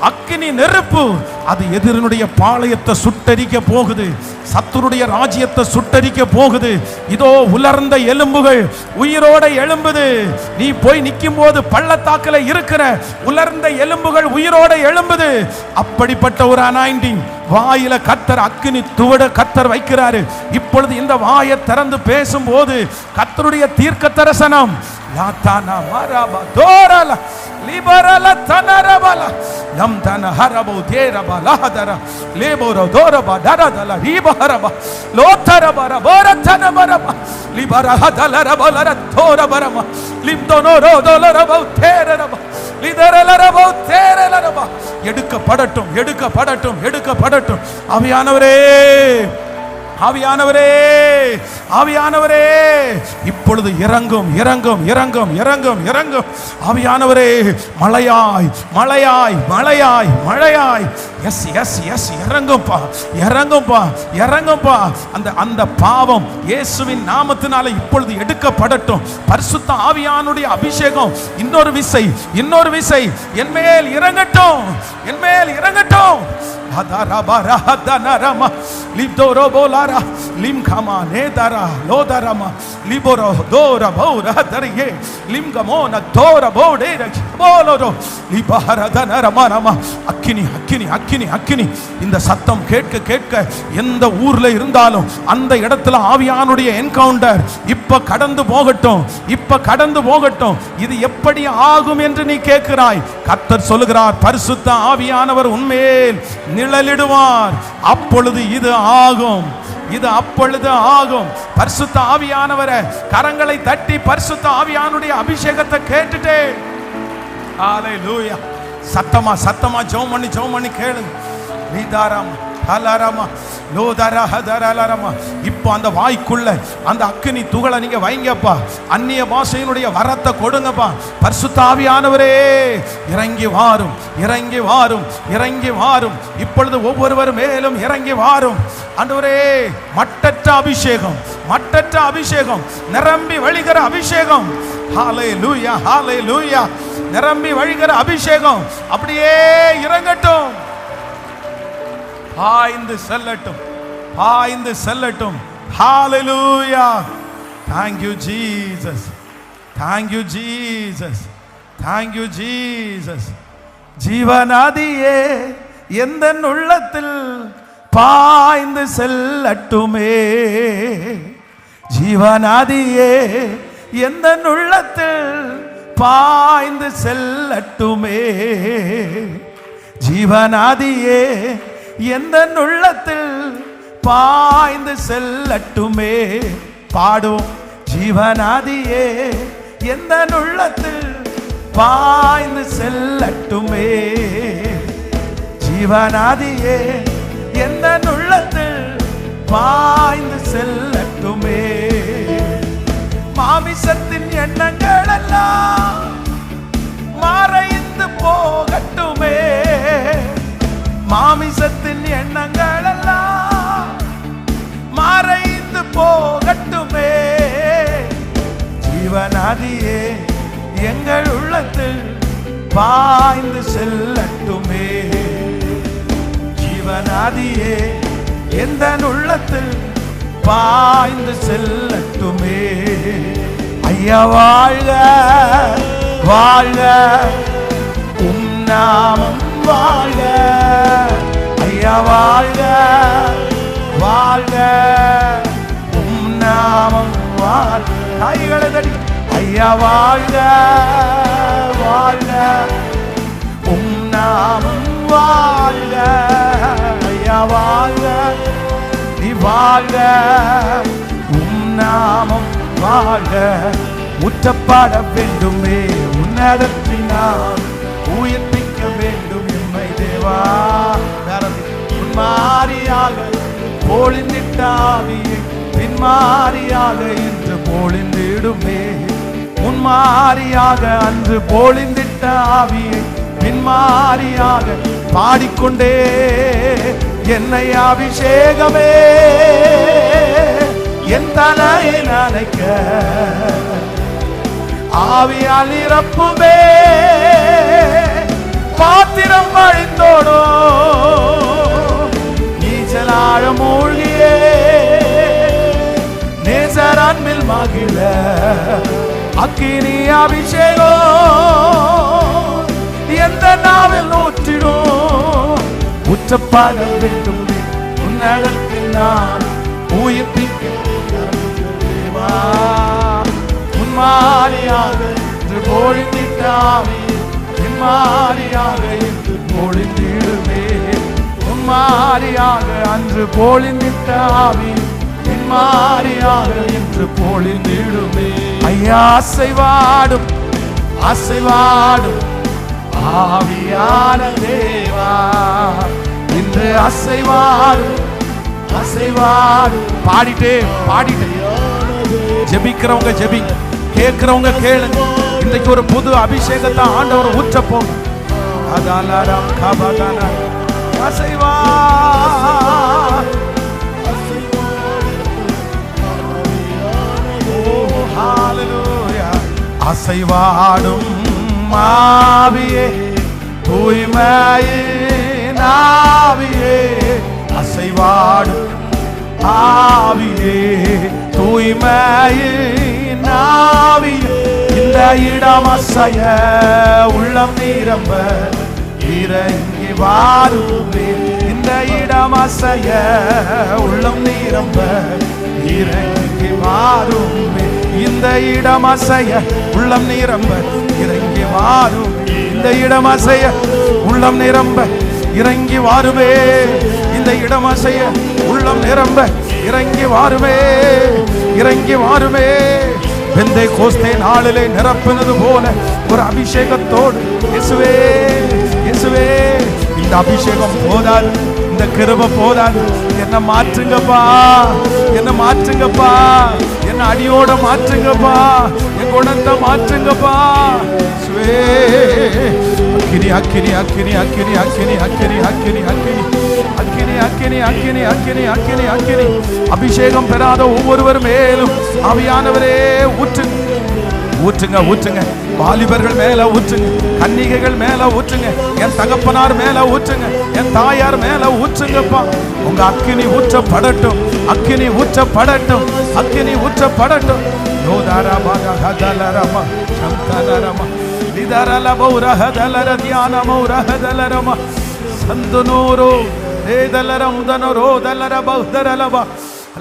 அக்கினி நெருப்பு, அது எதிரனுடைய பாளையத்தை சுட்டரிக்க போகுது, சத்துருடைய ராஜ்யத்தை சுட்டரிக்க போகுது. இதோ உலர்ந்த எலும்புகள் உயிரோட எழும்புது. நீ போய் நிற்கும் போது பள்ளத்தாக்கில் இருக்கிற உலர்ந்த எலும்புகள் உயிரோட எழும்புது. அப்படிப்பட்ட ஒரு அனாயிண்டிங் வாயில கர்த்தர் அக்கினி துவட கர்த்தர் வைக்கிறாரு. இப்பொழுது இந்த வாயை திறந்து பேசும்போது கர்த்தருடைய தீர்க்க தரிசனம் லாத்தானா மரபா தோரல லிபரல தனரபல லம் தன ஹரபோ தேரபா லஹதர லேபோரோ தோரபா தரதல ரிபஹரபா லோத்தரபர போரத்தனபரபா லிபரஹதலரபலர தோரபரபா லிம்தோனோரோ தோலரபோ தேரரபா லிதரலரபோ தேரலரபா. எடுக்கப்படட்டும், எடுக்கப்படட்டும், எடுக்கப்படட்டும். ஆவியானவரே, ஆவியானவரே, ஆவியானவரே, இப்பொழுது இறங்கும், இறங்கும், இறங்கும், இறங்கும், இறங்கும். ஆவியானவரே, மழையாய், மழையாய், மழையாய், மழையாய். எஸ் எஸ் எஸ், இறங்கும்பா, இறங்கும்பா, இறங்கும்பா. அந்த அந்த பாவம் இயேசுவின் நாமத்தினால இப்பொழுது எடுக்கப்படட்டும். பரிசுத்த ஆவியானுடைய அபிஷேகம் இன்னொரு விசை, இன்னொரு விசை என் மேல் இறங்கட்டும், என் மேல் இறங்கட்டும். அதரபரஹதனரம லிப்தோரோபோலாரா லிம்கமா நேதரா லோதரம லிபோரோ தோரபௌரஹதரியே லிம்கமோன தோரபோடேர போலோரோ லிபஹரதனரமரம. அக்கினி, அக்கினி, அக்கினி, அக்கினி. இந்த சத்தம் கேட்க கேட்க எந்த ஊர்ல இருந்தாலும் அந்த இடத்துல ஆவியானுடைய என்கவுண்டர் இப்ப கடந்து போகட்டும், இப்ப கடந்து போகட்டும். இது எப்படி ஆகும் என்று நீ கேட்கிறாய். கர்த்தர் சொல்லுகிறார், பரிசுத்த ஆவியானவர் உன்மேல் நிழலிடுவார். அப்பொழுது இது ஆகும். இது அப்பொழுது ஆகும். பரிசுத்த ஆவியானவரை கரங்களை தட்டி பரிசுத்த ஆவியானுடைய அபிஷேகத்தை கேட்டுட்டே ஹல்லேலூயா. சத்தமா சத்தமா ஜெபம் பண்ணி கேளு. நீதாராமா ஹலரமா லோதரா ஹதரலரமா. இப்போ அந்த வாய்க்குள்ள அந்த அக்கினி துகளை நீங்க வைங்கப்பா. அந்நிய பாஷையினுடைய வரத்தை கொடுங்கப்பா. பரிசுத்த ஆவியானவரே இறங்கி வாரும், இறங்கி வாரும், இறங்கி வாரும். இப்பொழுது ஒவ்வொருவர் மேலும் இறங்கி வாரும் ஆண்டவரே. மட்டற்ற அபிஷேகம், மட்டற்ற அபிஷேகம், நிரம்பி வழிகிற அபிஷேகம். ஹல்லேலூயா ஹல்லேலூயா. நிரம்பி வழிகிற அபிஷேகம் அப்படியே இறங்கட்டும், பாய்ந்து செல்லட்டும், பாய்ந்து செல்லட்டும். ஹல்லேலூயா. Thank you Jesus, thank you Jesus, thank you Jesus. ஜீவநதியே எந்தன் உள்ளத்தில் பாய்ந்து செல்லட்டுமே. ஜீவநதியே எந்தன் உள்ளத்தில் பாய்ந்து செல்லட்டுமே. ஜீவநதியே எந்தன் உள்ளத்தில் பாய்ந்து செல்லட்டுமே. பாடும் ஜீவநதியே எந்தன் உள்ளத்தில் பாய்ந்து செல்லட்டுமே. ஜீவநதியே எந்தன் உள்ளத்தில் பாய்ந்து செல்லட்டுமே. மாமிசத்தின் எண்ணங்கள் எல்லாம் மறைந்து போகட்டுமே. மாமிசத்தின் எண்ணங்கள் எல்லாம் மறைந்து போகட்டுமே. ஜீவநதியே எங்கள் உள்ளத்தில் பாய்ந்து செல்லட்டுமே. ஜீவநதியே எந்தன் உள்ளத்தில் பாய்ந்து செல்லட்டுமே. ஐயா வாழ்க வாழ்க, உம் நாமம் வாழ்க. ஐயா வாழ்க வாழ்க, உம் நாமம் வாழ்க. கைகளை தட்டி ஐயா வாழ்க வாழ்க, உம் நாமம் வாழ்க. ஐயா வாழ்க நீ வாழ்க, உம் நாமம் வாழ்க. முற்றப்பட வேண்டுமே உன்னதத்தினால், உயிர்ப்பிக்க வேண்டும் எம்மை தேவா. முன்மாரியாக பொழிந்திட்டாவியை பின்மாரியாக இன்று பொழிந்திடுமே. முன்மாரியாக அன்று பொழிந்திட்டாவியை பின்மாரியாக பாடிக்கொண்டே என்னை அபிஷேகமே என் தலையை நனைக்க ஆவியால் நிரப்புமே. பாத்திரம் வழிந்தோடோ நீச்சலாழ மூழ்கியே நேசர் அன்பில் மகிழ அக்கினி அபிஷேகம் எந்த நாவில் ஊற்றிடும். உச்சப்பட வேண்டும் உன்னதத்தில் நான் உயிர்ப்பிக்க தேவா. முன்மாரியாக இன்று பொழிந்திட்டாவி பின்மாரியாக இன்று பொழிந்திடுமே. முன்மாரியாக அன்று பொழிந்திட்டாவி பின்மாரியாக இன்று பொழிந்திடுமே. ஐயா அசைவாடும் அசைவாடும் ஆவியான தேவா, இன்று அசைவாடும் அசைவாடும். பாடிட்டே பாடிட்டே ஜெபிக்கிறவங்க ஜெபிங்க, கேட்கிறவங்க கேளுங்க. இன்றைக்கு ஒரு புது அபிஷேகத்தை ஆண்டவர் ஊற்ற போங்க. அதாலரம் கபதன அசைவா ஹல்லேலூயா. அசைவாடும் ஆவியே தூய்மையின் ஆவியே, அசைவாடும் ஆவியே தூய்மையின் ஆவியே, இந்த இடம் அசைய உள்ளம் நிரம்ப இறங்கி வாருமே. இந்த இடம் அசைய உள்ளம் நிரம்ப இறங்கி வாருமே. இந்த இடம் அசைய உள்ளம் நிரம்ப இறங்கி வாருமே. இந்த இடம் அசைய உள்ளம் நிரம்ப இறங்கி வாருமே. இந்த இடம் அசைய உள்ளம் நிரம்ப இறங்கி வாருமே, இறங்கி வாருமே. பெந்தேகோஸ்தே நாளிலே நிரப்பினது போல ஒரு அபிஷேகத்தோடு இயேசுவே, இயேசுவே, இந்த அபிஷேகம் போதாது, இந்த கிருபை போதாது. என்ன மாற்றுங்கப்பா, என்ன மாற்றுங்கப்பா, என்ன அடியோட மாற்றுங்கப்பா, என் குணத்தை மாற்றுங்கப்பா. அக்கினி அக்கினி அக்கினி அக்கினி அக்கினி அக்கினி அக்கினி அக்கினி அக்கினி அக்கினி அக்கினி அக்கினி அக்கினி அக்கினி. அபிஷேகம் பெறாத ஒவ்வொருவர் மேலும் ஆவியானவரே ஊற்றுங்க, ஊற்றுங்க, ஊற்றுங்க. வாலிபர்கள் மேல ஊற்றுங்க, கன்னிகைகள் மேல ஊற்றுங்க, என் தகப்பனார் மேல ஊற்றுங்க, என் தாயார் மேல ஊற்றுங்கப்பா. உங்க அக்கினி ஊற்றப்படட்டும், அக்கினி ஊற்றப்படட்டும், அக்கினி ஊற்றப்படட்டும். யோதாரமாக ஹதலரம சந்தனரம லிதரலபௌரஹதலர தியானமௌரஹதலரம சந்தனோரோ ஏதலரம் தனரோ தலர பௌதரலப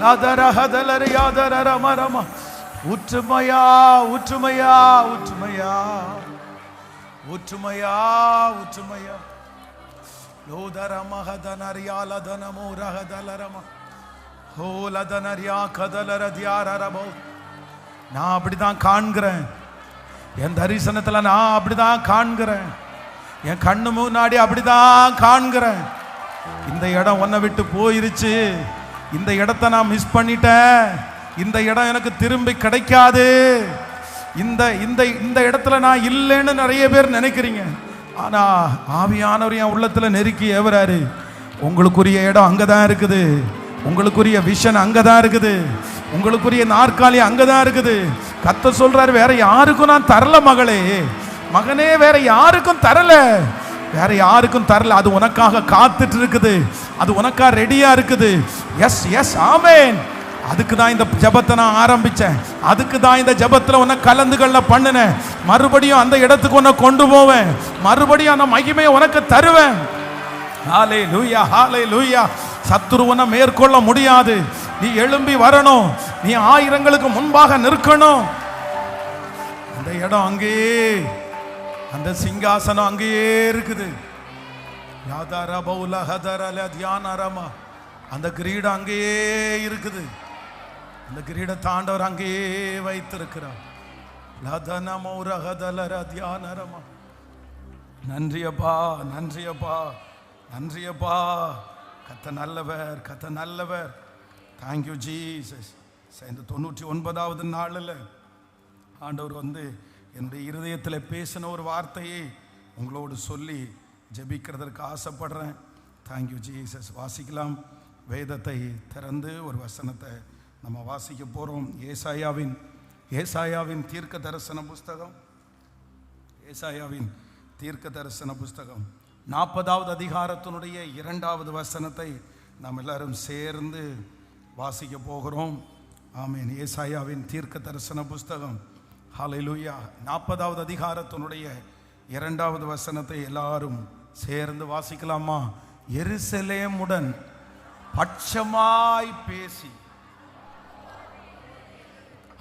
லாதரஹதலர யாதரரமரம. ஊற்றுமையா, ஊற்றுமையா, ஊற்றுமையா, ஊற்றுமையா, ஊற்றுமையா. லோதரமஹதனரியாலதனமோரஹதலரம ஹோலதனரியா கதலரதியாரரபோ. நான் அப்படிதான் காண்கிறேன், என் தரிசனத்துல நான் அப்படிதான் காண்கிறேன், என் கண்ணு முன்னாடி அப்படிதான் காண்கிறேன். இந்த இடம் உன்னை விட்டு போயிருச்சு, இந்த இடத்தை நான் மிஸ் பண்ணிட்டேன், இந்த இடம் எனக்கு திரும்பி கிடைக்காது, இந்த இந்த இந்த இடத்துல நான் இல்லைன்னு நிறைய பேர் நினைக்கிறீங்க. ஆனா ஆவியானவர் என் உள்ளத்துல நெருக்கி ஏவறாரு. உங்களுக்குரிய இடம் அங்கதான் இருக்குது, உங்களுக்குரிய விஷன் அங்கதான் இருக்குது, உங்களுக்குரிய நாற்காலி அங்கதான் இருக்குது. கர்த்தர் சொல்றாரு, வேற யாருக்கும் நான் தரல மகளே, மகனே, வேற யாருக்கும் தரல, வேற யாருக்கும் தரல. அது உனக்காக காத்துட்டு இருக்குது, அது உனக்கா ரெடியா இருக்குது. Yes yes amen. அதுக்கு தான் இந்த ஜபத்தை நான் ஆரம்பிச்சேன், அதுக்கு தான் இந்த ஜபத்தில் உன்னை கலந்துகள்ல பண்ணினேன். மறுபடியும் அந்த இடத்துக்கு உன்னை கொண்டு போவேன், மறுபடியும் அந்த மகிமையை உனக்கு தருவேன். ஹல்லேலூயா, ஹல்லேலூயா. சத்துரு உன்னை மேற்கொள்ள முடியாது. நீ எழும்பி வரணும், நீ ஆயிரங்களுக்கு முன்பாக நிற்கணும். அந்த இடம் அங்கேயே, அந்த சிங்காசனம் அங்கேயே இருக்குது. அந்த கிரீடம் அங்கேயே இருக்குது, அந்த கிரீடத்தை ஆண்டவர் அங்கேயே வைத்திருக்கிறார். நன்றியப்பா, நன்றியப்பா, நன்றியப்பா. கத்த நல்லவர், கத்த நல்லவர். Thank you Jesus. இந்த 99வது நாளில் ஆண்டவர் என்னுடைய இருதயத்தில் பேசின ஒரு வார்த்தையை உங்களோடு சொல்லி ஜெபிக்கிறதற்கு ஆசைப்படுறேன். Thank you Jesus. வாசிக்கலாம். வேதத்தை திறந்து ஒரு வசனத்தை நம்ம வாசிக்க போகிறோம். ஏசாயாவின் தீர்க்க தரிசன புஸ்தகம், ஏசாயாவின் தீர்க்க தரிசன புஸ்தகம் 40வது அதிகாரத்தினுடைய 2வது வசனத்தை நாம் எல்லாரும் சேர்ந்து வாசிக்க போகிறோம். ஆமீன். ஏசாயாவின் தீர்க்க தரிசன புஸ்தகம், ஹல்லேலூயா, 40வது அதிகாரத்தினுடைய 2வது வசனத்தை எல்லாரும் சேர்ந்து வாசிக்கலாமா? எருசலேமுடன் பட்சமாய் பேசி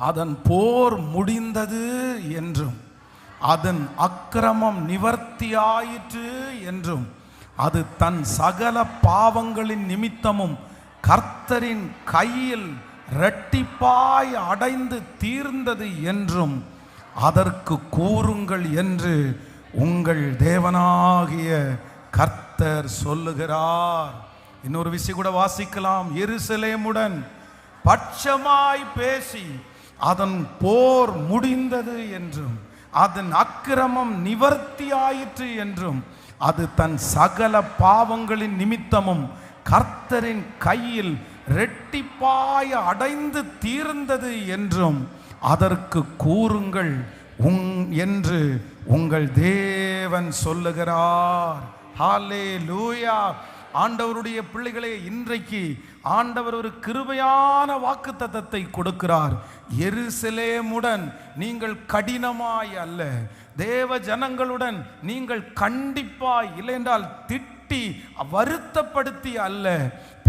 அதன் போர் முடிந்தது என்றும், அதன் அக்கிரமம் நிவர்த்தியாயிற்று என்றும், அது தன் சகல பாவங்களின் நிமித்தமும் கர்த்தரின் கையில் இரட்டிப்பாய் அடைந்து தீர்ந்தது என்றும் அதற்கு கூறுங்கள் என்று உங்கள் தேவனாகிய கர்த்தர் சொல்லுகிறார். இன்னொரு விஷயம் கூட வாசிக்கலாம். எருசலேமுடன் பட்சமாய் பேசி அதன் போர் முடிந்தது என்றும், அதன் அக்கிரமம் நிவர்த்தியாயிற்று என்றும், அது தன் சகல பாவங்களின் நிமித்தமும் கர்த்தரின் கையில் இரட்டிப்பாய் அடைந்து தீர்ந்தது என்றும் அதற்கு கூறுங்கள் என்று உங்கள் தேவன் சொல்லுகிறார். ஹல்லேலூயா. ஆண்டவருடைய பிள்ளைகளே, இன்றைக்கு ஆண்டவர் ஒரு கிருபையான வாக்குத்தத்தத்தை கொடுக்கிறார். எருசலேமுடன் நீங்கள் கடினமாய் அல்ல, தேவ ஜனங்களுடன் நீங்கள் கண்டிப்பாய், இல்லை என்றால் திட்டி வருத்தப்படுத்தி அல்ல,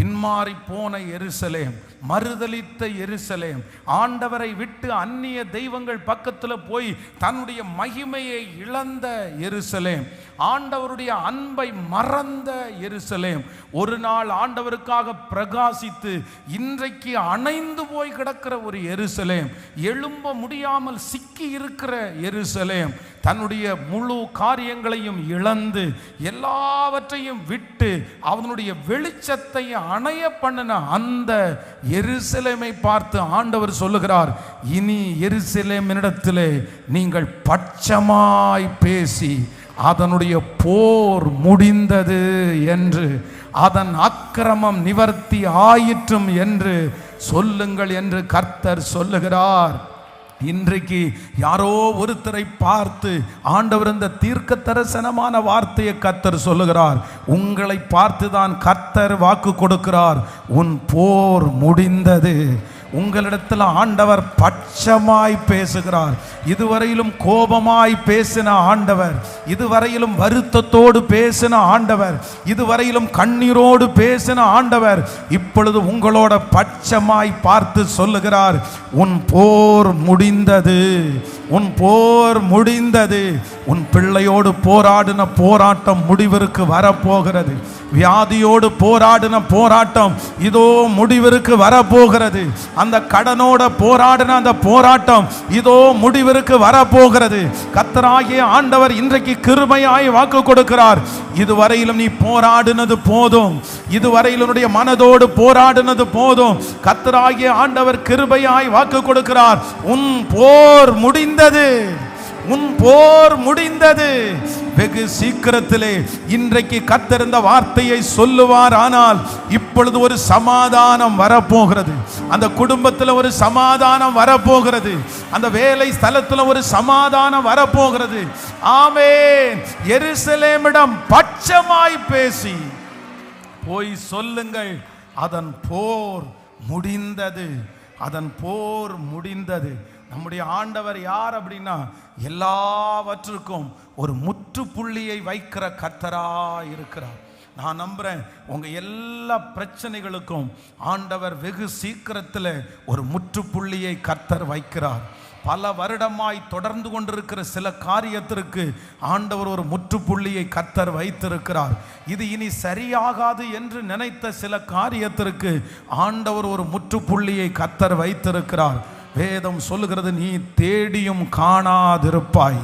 பின்மாறி போன எருசலேம், மறுதலித்த எருசலேம், ஆண்டவரை விட்டு அந்நிய தெய்வங்கள் பக்கத்தில் போய் தன்னுடைய மகிமையை இழந்த எருசலேம், ஆண்டவருடைய அன்பை மறந்த எருசலேம், ஒரு நாள் ஆண்டவருக்காக பிரகாசித்து இன்றைக்கு அணைந்து போய் கிடக்கிற ஒரு எருசலேம், எழும்ப முடியாமல் சிக்கி இருக்கிற எருசலேம், தன்னுடைய முழு காரியங்களையும் இழந்து எல்லாவற்றையும் விட்டு அவனுடைய வெளிச்சத்தை அணைய பண்ணின அந்த எருசலேமை பார்த்து ஆண்டவர் சொல்லுகிறார், இனி எருசலேமினிடத்திலே நீங்கள் பட்சமாய் பேசி அதனுடைய போர் முடிந்தது என்று, அதன் அக்கிரமம் நிவர்த்தி ஆயிற்றும் என்று சொல்லுங்கள் என்று கர்த்தர் சொல்லுகிறார். இன்றைக்கு யாரோ ஒருத்தரை பார்த்து ஆண்டவர் இந்த தீர்க்க தரிசனமான வார்த்தையை கர்த்தர் சொல்லுகிறார். உங்களை பார்த்து தான் கர்த்தர் வாக்கு கொடுக்கிறார், உன் போர் முடிந்தது. உங்களிடத்தில் ஆண்டவர் பட்சமாய் பேசுகிறார். இதுவரையிலும் கோபமாய் பேசின ஆண்டவர், இதுவரையிலும் வருத்தத்தோடு பேசின ஆண்டவர், இதுவரையிலும் கண்ணீரோடு பேசின ஆண்டவர் இப்பொழுது உங்களோட பட்சமாய் பார்த்து சொல்லுகிறார், உன் போர் முடிந்தது, உன் போர் முடிந்தது. உன் பிள்ளையோடு போராடின போராட்டம் முடிவிற்கு வரப்போகிறது. வியாதியோடு போராடின போராட்டம் இதோ முடிவிற்கு வரப்போகிறது. அந்த கடனோட போராடின அந்த போராட்டம் இதோ முடிவிற்கு வரப்போகிறது. கர்த்தராகிய ஆண்டவர் இன்றைக்கு கிருபையாய் வாக்கு கொடுக்கிறார், இதுவரையிலும் நீ போராடினது போதும், இதுவரையிலும் உன்னுடைய மனதோடு போராடினது போதும். கர்த்தராகிய ஆண்டவர் கிருபையாய் வாக்கு கொடுக்கிறார், உன் போர் முடிந்தது, உன் போர் முடிந்தது. வெகு சீக்கிரத்திலே இன்றைக்கு கர்த்தர் இந்த வார்த்தையை சொல்லுவார். ஆனால் இப்பொழுது ஒரு சமாதானம் வரப்போகிறது, அந்த குடும்பத்தில் ஒரு சமாதானம் வரப்போகிறது, அந்த வேலை ஸ்தலத்தில் ஒரு சமாதானம் வரப்போகிறது. ஆமென். எருசலேமிடம் பட்சமாய் பேசி போய் சொல்லுங்கள், அதன் போர் முடிந்தது, அதன் போர் முடிந்தது. நம்முடைய ஆண்டவர் யார் அப்படின்னா, எல்லாவற்றுக்கும் ஒரு முற்றுப்புள்ளியை வைக்கிற கர்த்தராய் இருக்கிறார். நான் நம்புறேன் உங்க எல்லா பிரச்சனைகளுக்கும் ஆண்டவர் வெகு சீக்கிரத்தில் ஒரு முற்றுப்புள்ளியை கர்த்தர் வைக்கிறார். பல வருடமாய் தொடர்ந்து கொண்டிருக்கிற சில காரியத்திற்கு ஆண்டவர் ஒரு முற்றுப்புள்ளியை கர்த்தர் வைத்திருக்கிறார். இது இனி சரியாகாது என்று நினைத்த சில காரியத்திற்கு ஆண்டவர் ஒரு முற்றுப்புள்ளியை கர்த்தர் வைத்திருக்கிறார். வேதம் சொல்லுகிறது, நீ தேடியும் காணாதிருப்பாய்.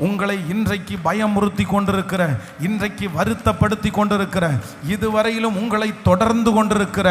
உங்களை இன்றைக்கு பயமுறுத்தி கொண்டிருக்கிற, இன்றைக்கு வருத்தப்படுத்தி கொண்டிருக்கிற, இதுவரையிலும் உங்களை தொடர்ந்து கொண்டிருக்கிற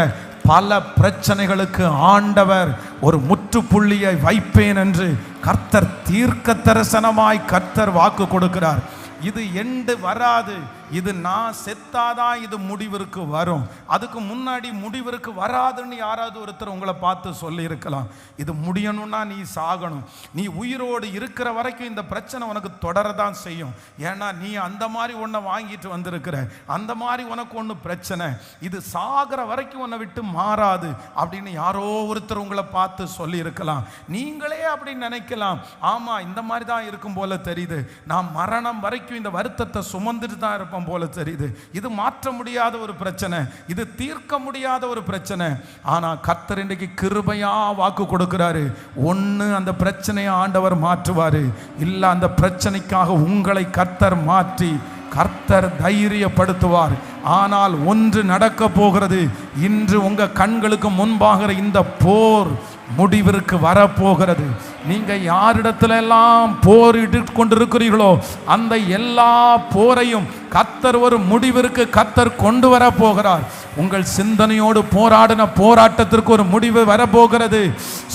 பல பிரச்சனைகளுக்கு ஆண்டவர் ஒரு முற்றுப்புள்ளியை வைப்பேன் என்று கர்த்தர் தீர்க்க தரிசனமாய் கர்த்தர் வாக்கு கொடுக்கிறார். இது எண்டு வராது, இது நான் செத்தாதான் இது முடிவிற்கு வரும், அதுக்கு முன்னாடி முடிவிற்கு வராதுன்னு யாராவது ஒருத்தர் உங்களை பார்த்து சொல்லி இருக்கலாம். இது முடியணும்னா நீ சாகணும், நீ உயிரோடு இருக்கிற வரைக்கும் இந்த பிரச்சனை உனக்கு தொடரதான் செய்யும். ஏன்னா நீ அந்த மாதிரி ஒன்றை வாங்கிட்டு வந்திருக்கிற, அந்த மாதிரி உனக்கு ஒன்று பிரச்சனை, இது சாகிற வரைக்கும் உன்னை விட்டு மாறாது அப்படின்னு யாரோ ஒருத்தர் உங்களை பார்த்து சொல்லி இருக்கலாம். நீங்களே அப்படி நினைக்கலாம், ஆமா இந்த மாதிரி தான் இருக்கும் போல தெரியுது, நான் மரணம் வரைக்கும் இந்த வருத்தத்தை சுமந்துட்டு தான் இருப்பேன் போல தெரியுது, இது மாற்ற முடியாத ஒரு பிரச்சனை, இது தீர்க்க முடியாத ஒரு பிரச்சனை. ஆனா கர்த்தர் இன்றைக்கு கிருபையா வாக்கு கொடுக்கிறாரு, ஒன்னு அந்த பிரச்சனையை ஆண்டவர் மாற்றுவாரு, இல்ல அந்த பிரச்சனைக்காக உங்களை கர்த்தர் மாற்றி கர்த்தர் தைரியப்படுத்துவார். ஆனால் ஒன்று நடக்க போகிறது, இன்று உங்க கண்களுக்கு முன்பாக இந்த போர் முடிவிற்கு வரப்போகிறது. நீங்க யாரிடத்துல எல்லாம் போரிட்டு கொண்டிருக்கிறீர்களோ அந்த எல்லா போரையும் கர்த்தர் ஒரு முடிவிற்கு கர்த்தர் கொண்டு வர போகிறார். உங்கள் சிந்தனையோடு போராடின போராட்டத்திற்கு ஒரு முடிவு வரப்போகிறது.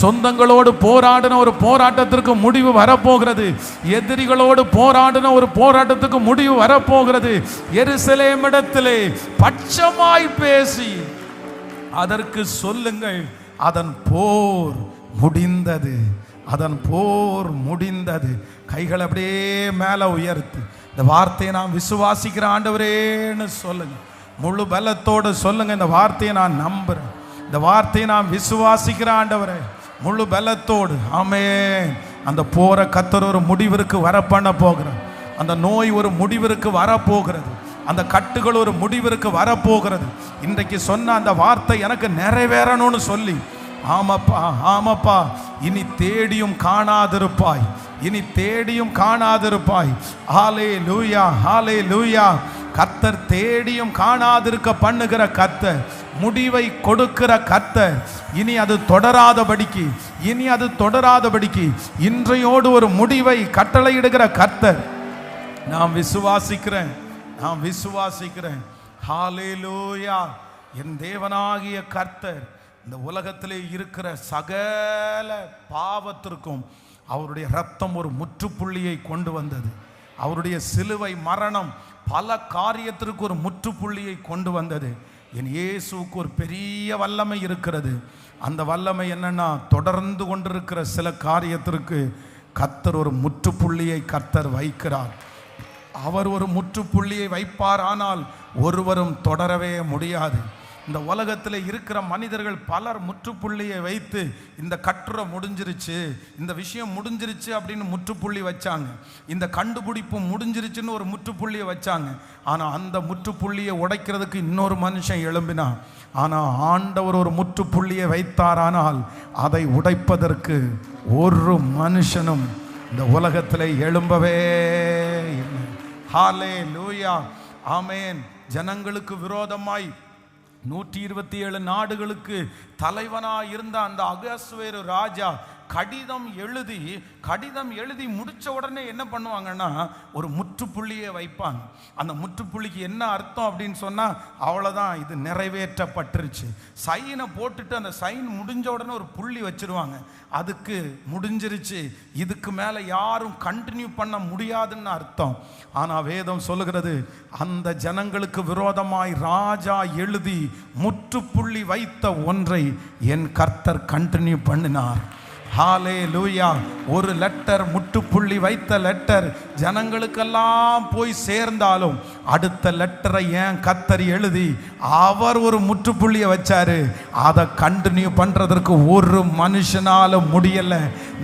சொந்தங்களோடு போராடின ஒரு போராட்டத்திற்கு முடிவு வரப்போகிறது. எதிரிகளோடு போராடின ஒரு போராட்டத்துக்கு முடிவு வரப்போகிறது. எருசலேமிடத்திலே பட்சமாய் பேசி அதற்கு சொல்லுங்கள், அதன் போர் முடிந்தது, அதன் போர் முடிந்தது. கைகள் அப்படியே மேலே உயர்த்து இந்த வார்த்தையை நான் விசுவாசிக்கிற ஆண்டவரேன்னு சொல்லுங்க, முழு பலத்தோடு சொல்லுங்க, இந்த வார்த்தையை நான் நம்புறேன், இந்த வார்த்தையை நான் விசுவாசிக்கிற ஆண்டவரே முழு பலத்தோடு. ஆமென். அந்த போரை கர்த்தர் ஒரு முடிவிற்கு வர பண்ண போகிறார். அந்த நோய் ஒரு முடிவிற்கு வரப்போகிறது. அந்த கட்டுகள் ஒரு முடிவிற்கு வரப்போகிறது. இன்றைக்கு சொன்ன அந்த வார்த்தை எனக்கு நிறைவேறணும்னு சொல்லி, ஆமாப்பா ஆமாப்பா, இனி தேடியும் காணாதிருப்பாய், இனி தேடியும் காணாதிருப்பாய். ஹல்லேலூயா ஹல்லேலூயா. கர்த்தர் தேடியும் காணாதிருக்க பண்ணுகிற கர்த்தர், முடிவை கொடுக்கிற கர்த்தர். இனி அது தொடராதபடிக்கு, இனி அது தொடராதபடிக்கு இன்றையோடு ஒரு முடிவை கட்டளையிடுகிற கர்த்தர். நான் விசுவாசிக்கிறேன், நான் விசுவாசிக்கிறேன். ஹல்லேலூயா. என் தேவனாகிய கர்த்தர் இந்த உலகத்திலே இருக்கிற சகல பாவத்திற்கும் அவருடைய இரத்தம் ஒரு முற்றுப்புள்ளியை கொண்டு வந்தது. அவருடைய சிலுவை மரணம் பல காரியத்திற்கு ஒரு முற்றுப்புள்ளியை கொண்டு வந்தது. என் இயேசுவுக்கு ஒரு பெரிய வல்லமை இருக்கிறது. அந்த வல்லமை என்னன்னா, தொடர்ந்து கொண்டிருக்கிற சில காரியத்திற்கு கர்த்தர் ஒரு முற்றுப்புள்ளியை கர்த்தர் வைக்கிறார். அவர் ஒரு முற்றுப்புள்ளியை வைப்பார், ஆனால் ஒருவரும் தொடரவே முடியாது. இந்த உலகத்தில் இருக்கிற மனிதர்கள் பலர் முற்றுப்புள்ளியை வைத்து இந்த கட்டுரை முடிஞ்சிருச்சு, இந்த விஷயம் முடிஞ்சிருச்சு அப்படின்னு முற்றுப்புள்ளி வச்சாங்க. இந்த கண்டுபிடிப்பு முடிஞ்சிருச்சுன்னு ஒரு முற்றுப்புள்ளியை வச்சாங்க. ஆனால் அந்த முற்றுப்புள்ளியை உடைக்கிறதுக்கு இன்னொரு மனுஷன் எழும்பினான். ஆனால் ஆண்டவர் ஒரு முற்றுப்புள்ளியை வைத்தாரானால் அதை உடைப்பதற்கு ஒரு மனுஷனும் இந்த உலகத்தில் எழும்பவே இல்லை. ஹல்லேலூயா ஆமென். ஜனங்களுக்கு விரோதமாய் 127 நாடுகளுக்கு தலைவனாக இருந்த அந்த அகஸ்வேரு ராஜா கடிதம் எழுதி முடிச்ச உடனே என்ன பண்ணுவாங்கன்னா, ஒரு முற்றுப்புள்ளியை வைப்பாங்க. அந்த முற்றுப்புள்ளிக்கு என்ன அர்த்தம் அப்படின்னு சொன்னா, அவ்வளவுதான், இது நிறைவேற்றப்பட்டுருச்சு. சைனை போட்டுட்டு அந்த சைன் முடிஞ்ச உடனே ஒரு புள்ளி வச்சிருவாங்க. அதுக்கு முடிஞ்சிருச்சு, இதுக்கு மேல யாரும் கண்டினியூ பண்ண முடியாதுன்னு அர்த்தம். ஆனா வேதம் சொல்லுகிறது, அந்த ஜனங்களுக்கு விரோதமாய் ராஜா எழுதி முற்றுப்புள்ளி வைத்த ஒன்றை என் கர்த்தர் கண்டினியூ பண்ணினார். ஹல்லேலூயா. ஒரு லெட்டர், முற்றுப்புள்ளி வைத்த லெட்டர் ஜனங்களுக்கெல்லாம் போய் சேர்ந்தாலும் அடுத்த லெட்டரை ஏன் கர்த்தர் எழுதி அவர் ஒரு முற்றுப்புள்ளியை வச்சாரு. அதை கண்டினியூ பண்றதற்கு ஒரு மனுஷனால முடியல.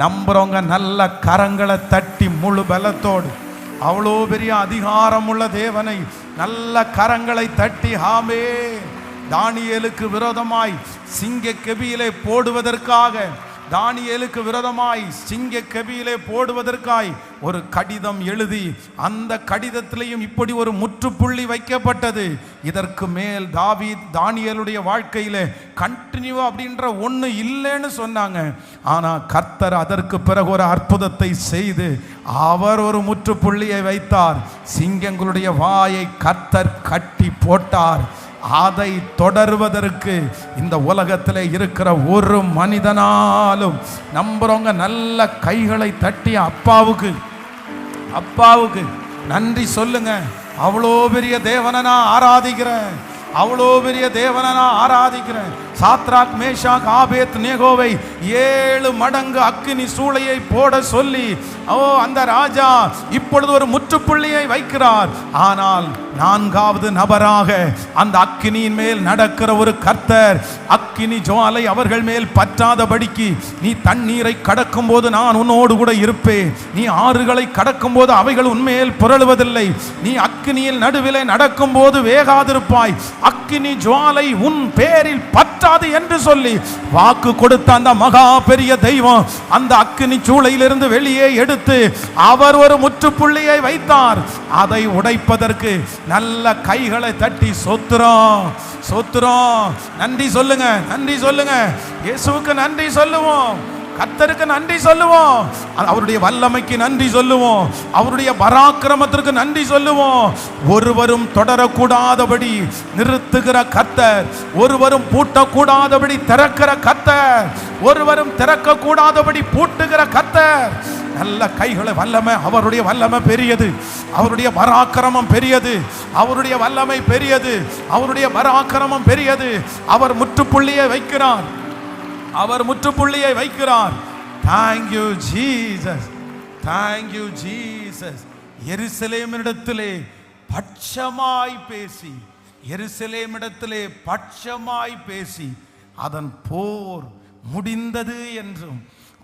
நம்புறவங்க நல்ல கரங்களை தட்டி முழு பலத்தோடு அவ்வளோ பெரிய அதிகாரமுள்ள தேவனை நல்ல கரங்களை தட்டி ஆமே. தானியேலுக்கு விரோதமாய் சிங்க கெபியிலே போடுவதற்காக, தானியேலுக்கு விரோதமாய் சிங்க கெபியிலே போடுவதற்காய் ஒரு கடிதம் எழுதி அந்த கடிதத்திலையும் இப்படி ஒரு முற்றுப்புள்ளி வைக்கப்பட்டது. இதற்கு மேல் தானியேலுடைய வாழ்க்கையில கண்டினியூ அப்படின்ற ஒன்று இல்லைன்னு சொன்னாங்க. ஆனால் கர்த்தர் அதற்கு பிறகு ஒரு அற்புதத்தை செய்து அவர் ஒரு முற்றுப்புள்ளியை வைத்தார். சிங்கங்களுடைய வாயை கர்த்தர் கட்டி போட்டார். அதை தொடர்வதற்கு இந்த உலகத்தில் இருக்கிற ஒரு மனிதனாலும், நம்புறவங்க நல்ல கைகளை தட்டி அப்பாவுக்கு நன்றி சொல்லுங்க. அவ்வளோ பெரிய தேவனை நான் ஆராதிக்கிறேன், அவ்வளோ பெரிய தேவனை நான் ஆராதிக்கிறேன். சாத்ராக் மேஷாக் ஆபேத் நேகோவை 7 மடங்கு அக்கினி சூளையை போட சொல்லி அந்த ராஜா இப்பொழுது ஒரு முற்றுப்புள்ளியை வைக்கிறார். ஆனால் 4வது நபராக அந்த அக்கினியின் மேல் நடக்கிற ஒரு கர்த்தர், அக்கினி ஜுவாலை அவர்கள் மேல் பற்றாதபடிக்கு, நீ தண்ணீரை கடக்கும் போது நான் உன்னோடு கூட இருப்பேன், நீ ஆறுகளை கடக்கும் போது அவைகள் உன்மேல் புரளுவதில்லை, நீ அக்கினியில் நடுவிலே நடக்கும் போது வேகாதிருப்பாய், அக்கினி ஜுவாலை உன் பேரில் பற்றாது என்று சொல்லி வாக்கு கொடுத்த அந்த மகா பெரிய தெய்வம் அந்த அக்கினி சூளையிலிருந்து வெளியே எடுத்து அவர் ஒரு முற்றுப்புள்ளியை வைத்தார். அதை உடைப்பதற்கு நல்ல கைகளை தட்டி சொத்துறோம் நன்றி சொல்லுங்க, நன்றி சொல்லுங்க. இயேசுவுக்கு நன்றி சொல்லுவோம், கர்த்தருக்கு நன்றி சொல்லுவோம், அவருடைய வல்லமைக்கு நன்றி சொல்லுவோம், அவருடைய பராக்கிரமத்திற்கு நன்றி சொல்லுவோம். ஒருவரும் தொடரக்கூடாதபடி நிறுத்துகிற கர்த்தர், ஒருவரும் பூட்டக்கூடாதபடி திறக்கிற கர்த்தர், ஒருவரும் திறக்க கூடாதபடி பூட்டுகிற கர்த்தர். நல்ல கைகளை வல்லமை, அவருடைய வல்லமை பெரியது, அவருடைய பராக்கிரமம் பெரியது, அவருடைய வல்லமை பெரியது, அவருடைய பராக்கிரமம் பெரியது. அவர் முற்றுப்புள்ளியை வைக்கிறார், அவர் முற்றுப்புள்ளியை வைக்கிறார். Thank you Jesus, thank you Jesus. எருசலேமிடத்திலே பட்சமாய் பேசி, எருசலேமிடத்திலே பட்சமாய் பேசி அதன் போர் முடிந்தது என்றும்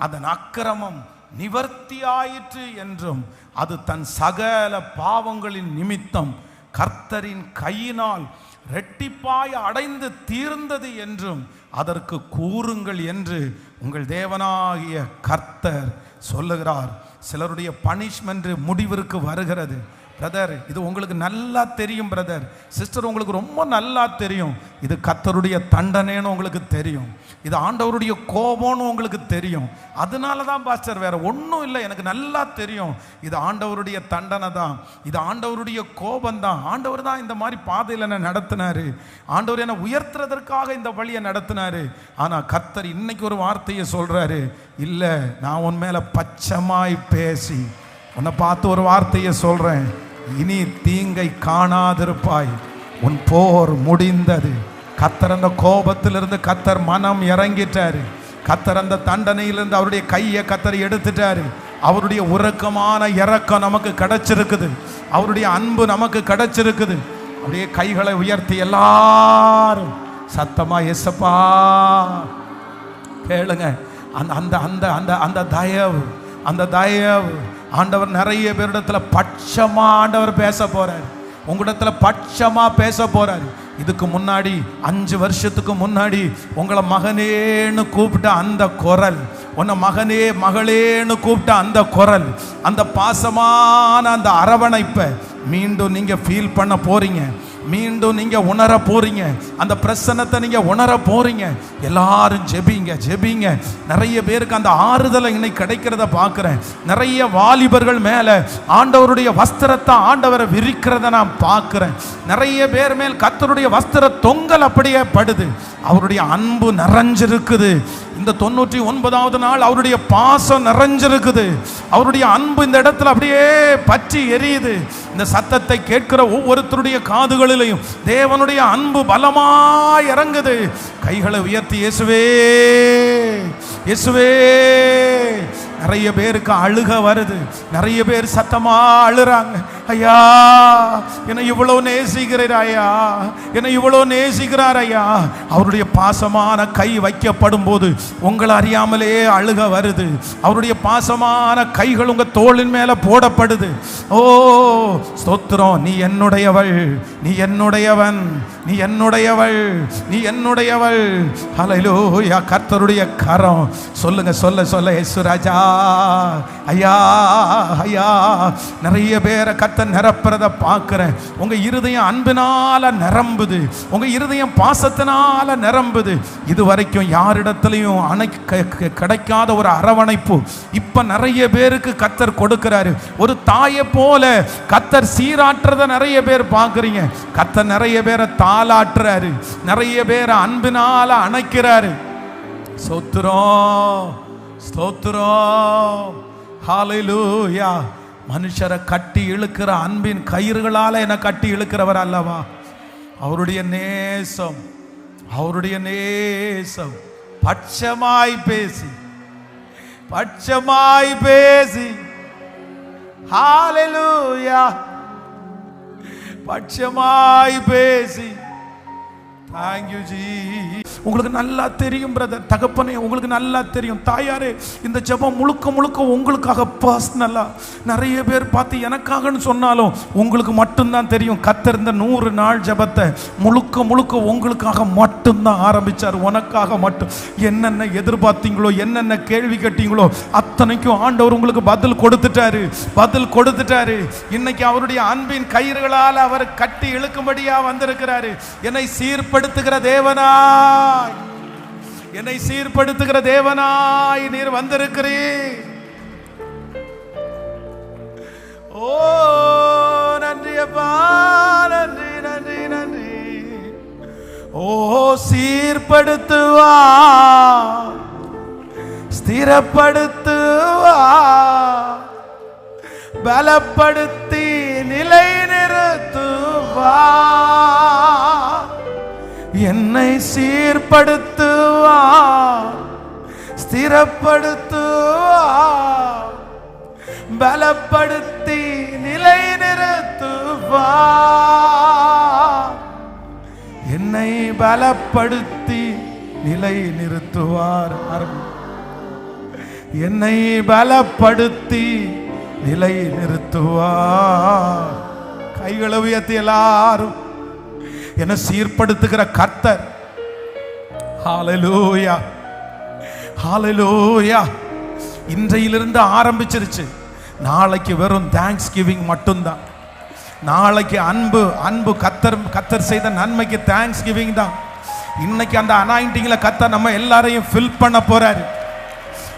அதன் அக்கிரமம் நிவர்த்தி ஆயிற்று என்றும் அது தன் சகல பாவங்களின் நிமித்தம் கர்த்தரின் கையினால் இரட்டிப்பாய் அடைந்து தீர்ந்தது என்றும் அதற்கு கூறுங்கள் என்று உங்கள் தேவனாகிய கர்த்தர் சொல்லுகிறார். சிலருடைய பனிஷ்மெண்ட் முடிவிற்கு வருகிறது. பிரதர், இது உங்களுக்கு நல்லா தெரியும். பிரதர், சிஸ்டர், உங்களுக்கு ரொம்ப நல்லா தெரியும். இது கர்த்தருடைய தண்டனைன்னு உங்களுக்கு தெரியும். இது ஆண்டவருடைய கோபம்னு உங்களுக்கு தெரியும். அதனால தான் பாஸ்டர், வேற ஒன்றும் இல்லை, எனக்கு நல்லா தெரியும். இது ஆண்டவருடைய தண்டனை தான், இது ஆண்டவருடைய கோபம் தான். ஆண்டவர் தான் இந்த மாதிரி பாதையில் என்ன நடத்தினாரு. ஆண்டவர் என்னை உயர்த்துறதற்காக இந்த வழியை நடத்தினாரு. ஆனால் கர்த்தர் இன்னைக்கு ஒரு வார்த்தையை சொல்றாரு, இல்லை, நான் உன் மேல பச்சமாய் பேசி உன்னை பார்த்து ஒரு வார்த்தையை சொல்றேன், இனி தீங்கை காணாதிருப்பாய், உன் போர் முடிந்தது. கர்த்தர் அந்த கோபத்திலிருந்து கர்த்தர் மனம் இறங்கிட்டாரு. கர்த்தர் அந்த தண்டனையிலிருந்து அவருடைய கையை கர்த்தர் எடுத்துட்டாரு. அவருடைய உறக்கமான இறக்கம் நமக்கு கிடைச்சிருக்குது. அவருடைய அன்பு நமக்கு கிடைச்சிருக்குது. அப்படியே கைகளை உயர்த்தி எல்லாரும் சத்தமா இயேசப்பா கேளுங்க. அந்த அந்த அந்த அந்த தயவு, அந்த தயவு ஆண்டவர் நிறைய பேரிடத்துல பட்சமா ஆண்டவர் பேச போறாரு. உங்களிடத்துல பட்சமா பேச போறாரு. இதுக்கு முன்னாடி 5 வருஷத்துக்கு முன்னாடி உங்களை மகனேன்னு கூப்பிட்ட அந்த குரல், உன்னை மகனே மகளேன்னு கூப்பிட்ட அந்த குரல், அந்த பாசமான அந்த அரவணைப்பை மீண்டும் நீங்க ஃபீல் பண்ண போறீங்க. மீண்டும் நீங்க உணர போறீங்க. அந்த பிரசன்னத்தை நீங்க உணர போறீங்க. எல்லாரும் ஜெபிங்க, ஜெபிங்க. நிறைய பேருக்கு அந்த ஆறுதலை இன்னைக்கு கிடைக்கிறத பார்க்கிறேன். நிறைய வாலிபர்கள் மேல ஆண்டவருடைய வஸ்திரத்தை ஆண்டவரை விரிக்கிறத நான் பார்க்கிறேன். நிறைய பேர் மேல் கர்த்தருடைய வஸ்திர தொங்கல் அப்படியே படுது. அவருடைய அன்பு நிறைஞ்சிருக்குது. இந்த 99வது நாள் அவருடைய பாசம் நிறைஞ்சிருக்குது. அவருடைய அன்பு இந்த இடத்துல அப்படியே பற்றி எரியுது. இந்த சத்தத்தை கேட்கிற ஒவ்வொருத்தருடைய காதுகளிலையும் தேவனுடைய அன்பு பலமாய் இறங்குது. கைகளை உயர்த்தி இயேசுவே, இயேசுவே. நிறைய பேருக்கு அழுக வருது. நிறைய பேர் சத்தமா அழுறாங்க. ஐயா, என்னை இவ்வளோ நேசிக்கிறார் ஐயா, என்னை இவ்வளோ நேசிக்கிறார் ஐயா. அவருடைய பாசமான கை வைக்கப்படும் போது உங்களை அறியாமலே அழுக வருது. அவருடைய பாசமான கைகள் உங்க தோளின் மேல போடப்படுது. ஓ ஸ்தோத்திரம், நீ என்னுடையவள், நீ என்னுடையவன், நீ என்னுடையவள், நீ என்னுடையவள். ஹல்லேலூயா. கர்த்தருடைய கரம் சொல்லுங்க, சொல்ல சொல்ல இயேசு ராஜா. ஐயா, ஐயா. நிறைய பேரை கர்த்தர் நிரப்புறத பார்க்கிறேன். உங்க இருதயம் அன்பினால நிரம்புது. உங்க இருதயம் பாசத்தினால நிரம்புது. இதுவரைக்கும் யாரிடத்திலையும் கிடைக்காத ஒரு அரவணைப்பு இப்ப நிறைய பேருக்கு கர்த்தர் கொடுக்கிறாரு. ஒரு தாயை போல கர்த்தர் சீராட்டுறத நிறைய பேர் பார்க்கிறீங்க. கர்த்தர் நிறைய பேரை தாளாட்டுறாரு. நிறைய பேரை அன்பினால அணைக்கிறாரு. ஸ்தோத்திரம், ஸ்தோத்திரம். ஹல்லேலூயா. மனுஷரை கட்டி இழுக்கிற அன்பின் கயிறுகளால என கட்டி இழுக்கிறவர் அல்லவா. அவருடைய நேசம், அவருடைய நேசம் பட்சமாய் பேசி, பட்சமாய் பேசி. ஹல்லேலூயா. பட்சமாய் பேசி. Thank you Jesus. உங்களுக்கு நல்லா தெரியும் பிரதர், தகப்பனே உங்களுக்கு நல்லா தெரியும். தாயாரே, இந்த ஜெபம் முழுக்க முழுக்க உங்களுக்காக பர்சனலா. நிறைய பேர் பார்த்து எனக்காகன்னு சொன்னாலும் உங்களுக்கு மட்டும்தான் தெரியும். கர்த்தர் இந்த 100 நாள் ஜெபத்தை முழுக்க முழுக்க உங்களுக்காக மட்டும்தான் ஆரம்பிச்சார். உனக்காக மட்டும். என்னென்ன எதிர்பார்த்தீங்களோ, என்னென்ன கேள்வி கேட்டீங்களோ அத்தனைக்கும் ஆண்டவர் உங்களுக்கு பதில் கொடுத்துட்டாரு, பதில் கொடுத்துட்டாரு. இன்னைக்கு அவருடைய அன்பின் கயிறுகளால் அவர் கட்டி இழுக்கும்படியா வந்திருக்கிறாரு. என்னை சீர்படுத்துகிற தேவனாய், என்னை சீர்படுத்துகிற தேவனாய் நீர் வந்திருக்கிறீர். ஓ நன்றி அப்பா, நன்றி நன்றி நன்றி. ஓ சீர்படுத்துவா, ஸ்திரப்படுத்துவா, பலப்படுத்தி நிலை நிறுத்துவா. என்னை சீர்படுத்துவா, ஸ்திரப்படுத்துவா, பலப்படுத்தி நிலை நிறுத்துவா. என்னை பலப்படுத்தி நிலை நிறுத்துவார். என்னை பலப்படுத்தி நிலை நிறுத்துவார். கைகளை உயர்த்தி எல்லாரும் என்ன சீர்படுத்துகிற கர்த்தர். ஹல்லேலூயா, ஹல்லேலூயா. இன்றையிலிருந்து ஆரம்பிச்சிருச்சு. நாளைக்கு வெறும் தேங்க்ஸ் கிவிங் மட்டும்தான். நாளைக்கு அன்பு கர்த்தர் செய்த நன்மைக்கு தேங்க்ஸ் கிவிங் தான். இன்னைக்கு அந்த அனாயிண்டிங்ல கர்த்தர் நம்ம எல்லாரையும் ஃபில் பண்ண போறாரு.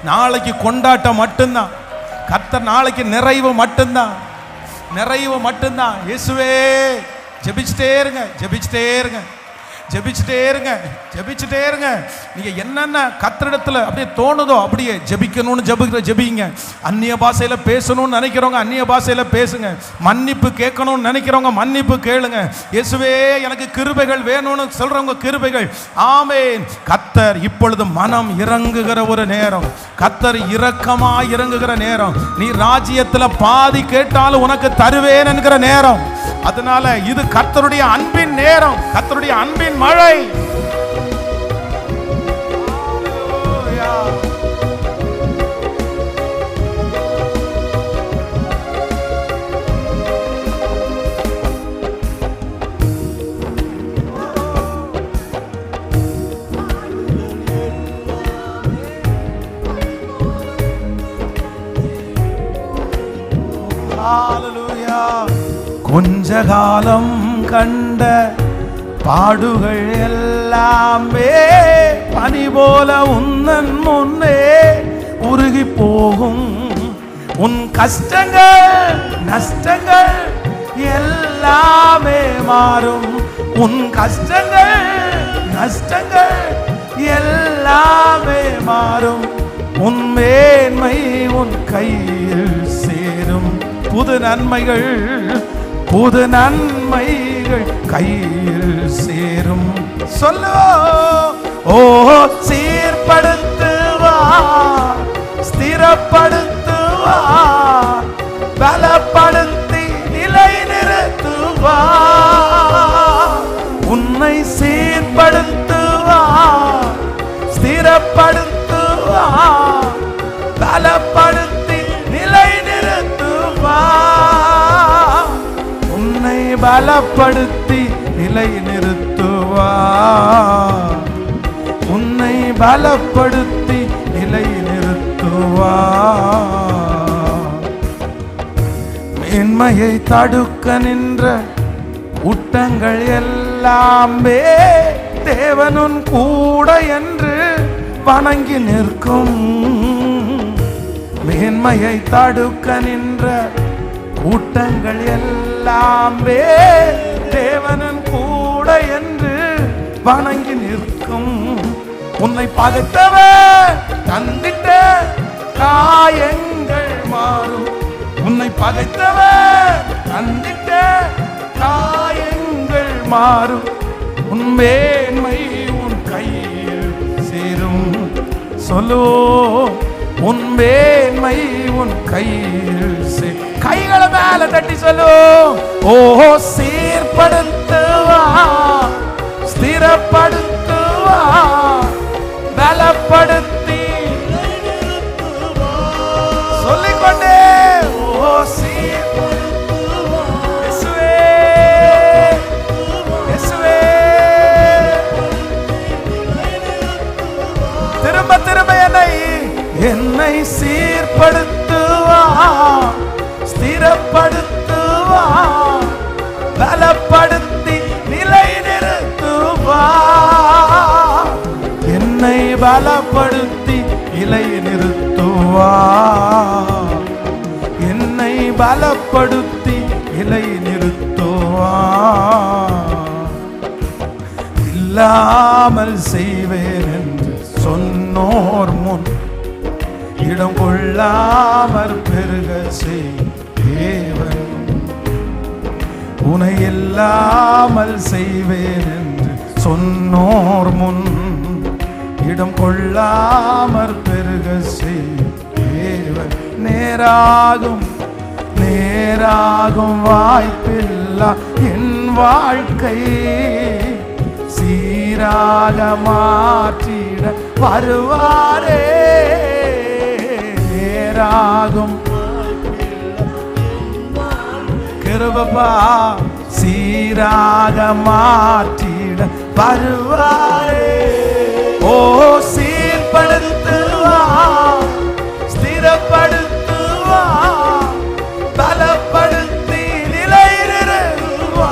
நாளைக்கு கொண்டாட்டம் மட்டும்தான். கர்த்தர் நாளைக்கு நிறைவு மட்டும்தான், நிறைவு மட்டும்தான். இயேசுவே, ஜெபிச்சுட்டே இருங்க, ஜெபிச்சுட்டே இருங்க, ஜெபிச்சுட்டே இருங்க, ஜெபிச்சுட்டே இருங்க. நீங்க என்னென்ன கர்த்தரிடத்துல அப்படியே தோணுதோ அப்படியே ஜெபிக்கணும்னு ஜெபிங்க. அந்நிய பாஷையில பேசணும்னு நினைக்கிறவங்க அந்நிய பாஷையில பேசுங்க. மன்னிப்பு கேட்கணும்னு நினைக்கிறவங்க மன்னிப்பு கேளுங்க. இயேசுவே எனக்கு கிருபைகள் வேணும்னு சொல்றவங்க கிருபைகள். ஆமென். கர்த்தர் இப்பொழுது மனம் இறங்குகிற ஒரு நேரம், கர்த்தர் இரக்கமாய் இறங்குகிற நேரம். நீ ராஜ்யத்துல பாதி கேட்டாலும் உனக்கு தருவேன் என்கிற நேரம். அதனால இது கர்த்தருடைய அன்பின் நேரம், கர்த்தருடைய அன்பின் மழை. கொஞ்ச காலம் கண்ட பாடுகள் எல்லாமே பனி போல உன்னன் முன்னே உருகி போகும். உன் கஷ்டங்கள் நஷ்டங்கள் எல்லாமே மாறும். உன் கஷ்டங்கள் நஷ்டங்கள் எல்லாமே மாறும். உன் மேன்மை உன் கையில் சேரும். புது நன்மைகள் புது நன்மைகள் கையில் சேரும். சொல்லு. ஓ சீர்படுத்துவா, ஸ்திரப்படுத்துவா, பலப்படுத்தி நிலை நிறுத்துவா. உன்னை சீர்படுத்துவா, ஸ்திரப்படுத்துவா, பலப்படுத்தி நிலை நிறுத்துவா. உன்னை பலப்படுத்தி நிலை நிறுத்துவா. உன்னை பலப்படுத்தி நிலை நிறுத்துவா. மேன்மையை தடுக்க நின்ற கூட்டங்கள் எல்லாமே தேவனுன் கூட என்று வணங்கி நிற்கும். மேன்மையை தடுக்க நின்ற கூட்டங்கள் எல்லாமே தேவனுன் கூட என்று வணங்கி நிற்கும். உன்னை பகைத்தவர் தந்திட்ட காயங்கள் மாறும். உன்னை பகைத்தவர் தந்திட்ட காயங்கள் மாறும். உன் மேன்மை உன் கையில் சேரும். சொல்லு. உன் மேன்மை உன் கையில் சேரும். கைகளை மேல தட்டி சொல்லு. ஓ சீர்படுத்துவா, ஸ்திரப்படுத்துவா, பலப்படுத்தி சொல்லிக்கொண்டே. ஓ சீர்படுத்துவா. இயேசுவே, இயேசுவே. திரும்ப திரும்ப என்னை சீர்படுத்துவா, ஸ்திரப்படுத்துவா, பலப்படுத்தி நிலை நிறுத்துவா. என்னை பலப்படுத்தி நிலை நிறுத்துவா. என்னை பலப்படுத்தி நிலை நிறுத்துவா. இல்லாமல் செய்வேன் என்று சொன்னோர் முன் இடம் கொள்ளாமற் பெருக செய் தேவன். உனை இல்லாமல் செய்வேன் என்று சொன்னோர் முன் இடம் கொள்ளாமற் பெருக செய் தேவன். நேராகும் நேராகும் வாய்ப்பில்லா என் வாழ்க்கை சீராக மாற்றிட வருவாரே. நேராகும் கிருபப்பா சீராக மாற்றிட வருவாரே. ஓ சீர்படுத்துவா, ஸ்திரப்படுத்துவா, பலப்படுத்தி நிலைநிறுத்துவா,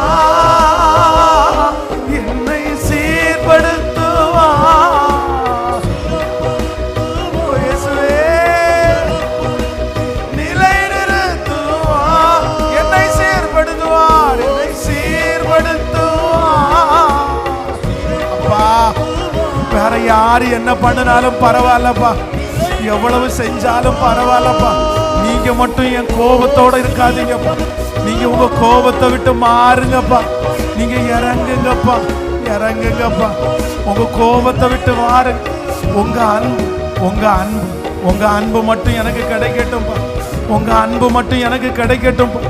என்னை சீர்படுத்துவா. நிலைநிறுத்துவா, என்னை சீர்படுத்துவார், என்னை சீர்படுத்துவார். அப்பா, வேற யாரு என்ன பண்ணினாலும் பரவாயில்லப்பா, எவ்வளவு செஞ்சாலும் பரவாயில்லப்பா, நீங்க மட்டும் என் கோபத்தோட இருக்காதீங்கப்பா. நீங்க உங்க கோபத்தை விட்டு மாறுங்கப்பா. நீங்க இறங்குங்கப்பா, இறங்குங்கப்பா. உங்க கோபத்தை விட்டு மாறுங்க. உங்க அன்பு, உங்க அன்பு, உங்க அன்பு மட்டும் எனக்கு கிடைக்கட்டும்பா. உங்க அன்பு மட்டும் எனக்கு கிடைக்கட்டும்பா.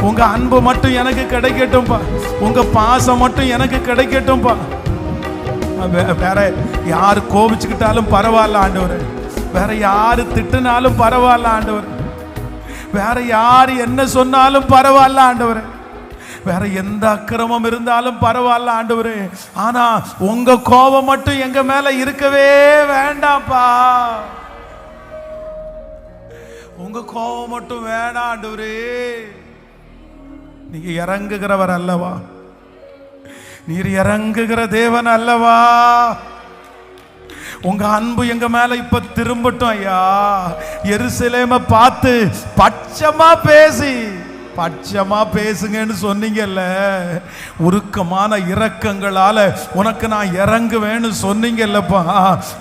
உங்க அன்பு மட்டும் எனக்கு கிடைக்கட்டும்பா. உங்க பாசம் மட்டும் எனக்கு கிடைக்கட்டும்பா. வேற யாரு கோபிச்சுக்கிட்டாலும் பரவாயில்ல ஆண்டவரே, வேற யாரு திட்டுனாலும் பரவாயில்ல ஆண்டவரே, வேற யாரு என்ன சொன்னாலும் பரவாயில்ல ஆண்டவரே, வேற எந்த அக்கிரமம் இருந்தாலும் பரவாயில்ல ஆண்டவரே, ஆனா உங்க கோபம் மட்டும் எங்க மேல இருக்கவே வேண்டாம்ப்பா. உங்க கோபம் மட்டும் வேண்டாம் ஆண்டவரே. நீங்க இறங்குகிறவர் அல்லவா, நீர் இறங்குகிற தேவன் அல்லவா. உங்க அன்பு எங்க மேல இப்ப திரும்பட்டும் ஐயா. எருசலேமை பார்த்து பட்சமா பேசுங்கன்னு சொன்னீங்கல்ல. உருக்கமான இரக்கங்களால உனக்கு நான் இறங்குவேன்னு சொன்னீங்கல்லப்பா.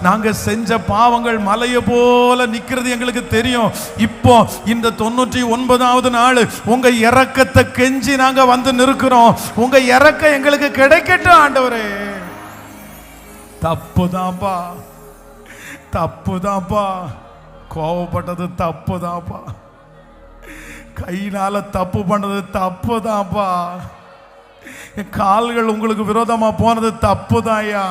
நாங்க செஞ்ச பாவங்கள் மலையை போல நிக்கிறது எங்களுக்கு தெரியும். இப்போ இந்த 99வது நாள் உங்க இரக்கத்தை கெஞ்சி நாங்க வந்து நிற்கிறோம். உங்க இரக்கம் எங்களுக்கு கிடைக்கட்டும் ஆண்டவரே. தப்புதான்ப்பா, தப்புதான்ப்பா, கோவப்பட்டது தப்புதான்ப்பா, கையினால தப்பு பண்ணது தப்புதான்ப்பா, என் கால்கள் உங்களுக்கு விரோதமா போனது தப்புதாயா,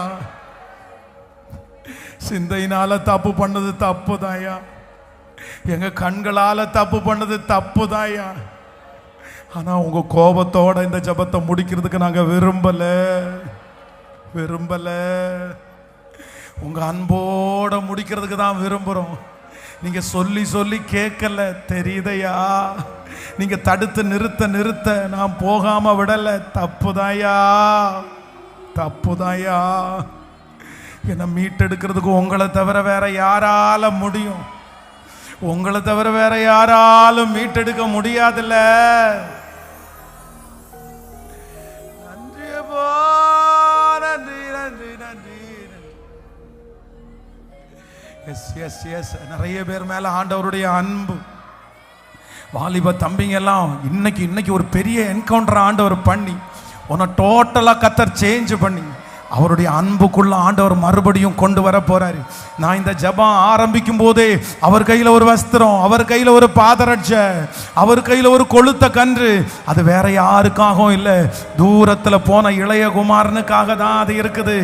சிந்தையினால தப்பு பண்ணது தப்புதாயா, எங்க கண்களால தப்பு பண்ணது தப்புதாயா. ஆனா உங்க கோபத்தோட இந்த ஜெபத்தை முடிக்கிறதுக்கு நாங்க விரும்பல. உங்க அன்போட முடிக்கிறதுக்கு தான் விரும்புறோம். நீங்க சொல்லி சொல்லி கேட்கல, தெரியுதையா. நீங்க தடுத்து நிறுத்த நான் போகாம விடல. தப்புதாயா. என்னை மீட்டெடுக்கிறதுக்கு உங்களை தவிர வேற யாரால முடியும்? உங்களை தவிர வேற யாராலும் மீட்டெடுக்க முடியாதுல்ல. நிறைய பேர் மேல ஆண்டவருடைய அன்பு. வாலிப தம்பிங்க எல்லாம் இன்னைக்கு ஒரு பெரிய என்கவுண்டர் ஆண்டவர் பண்ணி உன்னை டோட்டலா கத்தர் சேஞ்ச் பண்ணி அவருடைய அன்புக்குள்ள ஆண்டவர் மறுபடியும் கொண்டு வர போறாரு. நான் இந்த ஜெபம் ஆரம்பிக்கும் போதே அவர் கையில ஒரு வஸ்திரம், அவர் கையில ஒரு பாதரட்சை, அவர் கையில ஒரு கொளுத்த கன்று. அது வேற யாருக்காகவும் இல்லை, தூரத்துல போன இளைய குமாரனுக்காக தான் அது இருக்குது.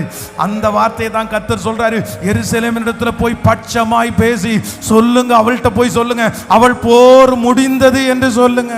அந்த வார்த்தையை தான் கர்த்தர் சொல்றாரு. எருசலேமின் இடத்துல போய் பட்சமாய் பேசி சொல்லுங்க, அவள்கிட்ட போய் சொல்லுங்க, அவள் போர் முடிந்தது என்று சொல்லுங்க.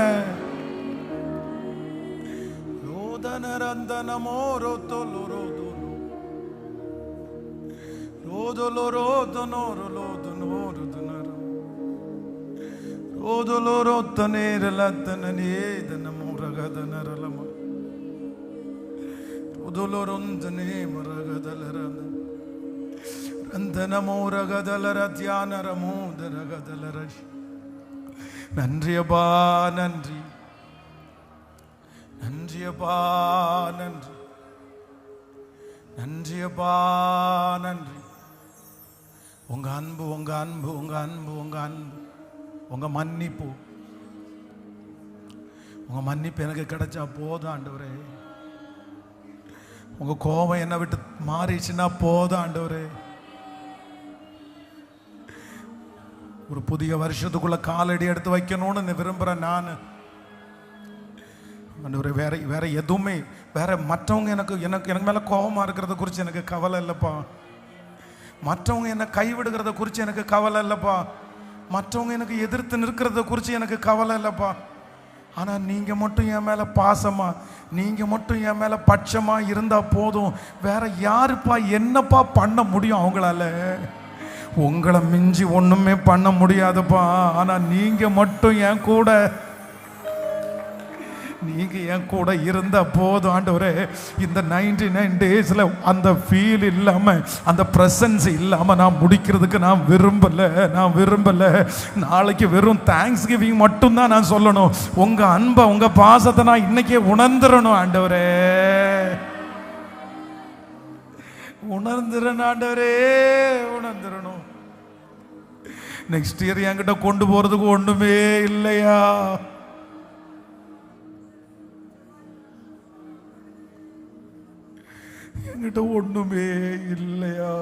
நன்றியப்பா, நன்றி நன்றியப்பா, நன்றி நன்றியப்பா, நன்றி. உங்க அன்பு, உங்க அன்பு, உங்க அன்பு, உங்க அன்பு, உங்க மன்னிப்பு, உங்க மன்னிப்பு எனக்கு கிடைச்சா போதும் ஆண்டவரே. உங்க கோபம் என்னை விட்டு மாறிச்சுன்னா போதும் ஆண்டவரே. ஒரு புதிய வருஷத்துக்குள்ள காலடி எடுத்து வைக்கணும்னு விரும்புறேன் நான் ஆண்டவரே. வேற எதுவுமே, வேற மற்றவங்க எனக்கு மேல கோபமா இருக்கிறத குறித்து எனக்கு கவலை இல்லைப்பா. மற்றவங்க என்னை கைவிடுகிறத குறித்து எனக்கு கவலை இல்லைப்பா. மற்றவங்க எனக்கு எதிர்த்து நிற்கிறத குறித்து எனக்கு கவலை இல்லைப்பா. ஆனா நீங்க மட்டும் என் மேல பாசமா, நீங்க மட்டும் என் மேல பட்சமா இருந்தா போதும். வேற யாருப்பா என்னப்பா பண்ண முடியும் அவங்களால? உங்களை மிஞ்சி ஒண்ணுமே பண்ண முடியாதுப்பா. ஆனா நீங்க மட்டும் என் கூட, நீங்க என் கூட இருந்த போதும் ஆண்டவரே. இந்த 99 டேஸ்ல அந்த ஃபீல் இல்லாம, அந்த பிரசன்ஸ் இல்லாம நான் முடிக்கிறதுக்கு நான் விரும்பல. நாளைக்கு வெறும் தேங்க்ஸ் கிவிங் மட்டும்தான் நான் சொல்லணும். உங்க அன்பை, உங்க பாசத்தை நான் இன்னைக்கே உணர்ந்துடணும் ஆண்டவரே. உணர்ந்துடணும் ஆண்டவரே, உணர்ந்துடணும். நெக்ஸ்ட் இயர் என்கிட்ட கொண்டு போறதுக்கு ஒண்ணுமே இல்லையா? என்கிட்ட ஒண்ணுமே இல்லையா?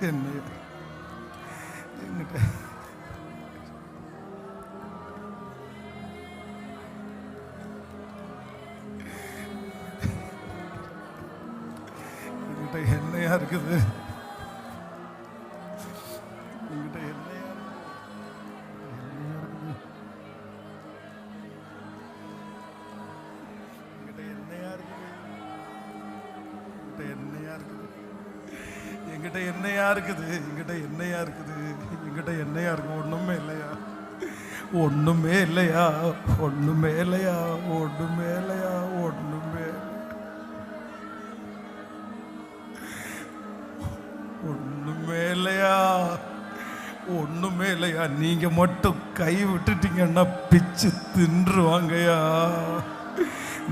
என்ன என்கிட்ட என்னையா இருக்குது? என்கிட்ட என்னையா இருக்குது? ஒண்ணுமே இல்லையா? ஒண்ணுமே இல்லையா? ஒண்ணுமே இல்லையா? ஒண்ணுமே இல்லையா? ஒண்ணுமே ஒண்ணுமே இல்லையா? ஒண்ணுமே இல்லையா? நீங்க மட்டும் கை விட்டுட்டீங்கன்னா பிச்சு தின்றுவாங்கயா.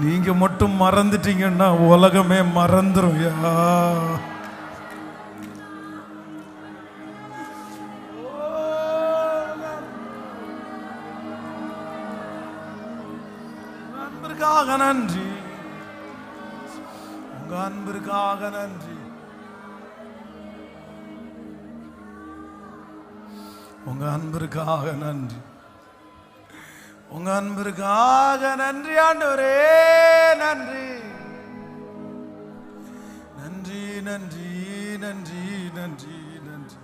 நீங்க மட்டும் மறந்துட்டீங்கன்னா உலகமே மறந்துரும்யா. அன்பிற்காக நன்றி, உங்க அன்பிற்காக நன்றி, உங்க அன்பிற்காக நன்றி, உங்க அன்பிற்காக நன்றி ஆண்டவரே. நன்றி நன்றி நன்றி நன்றி நன்றி நன்றி.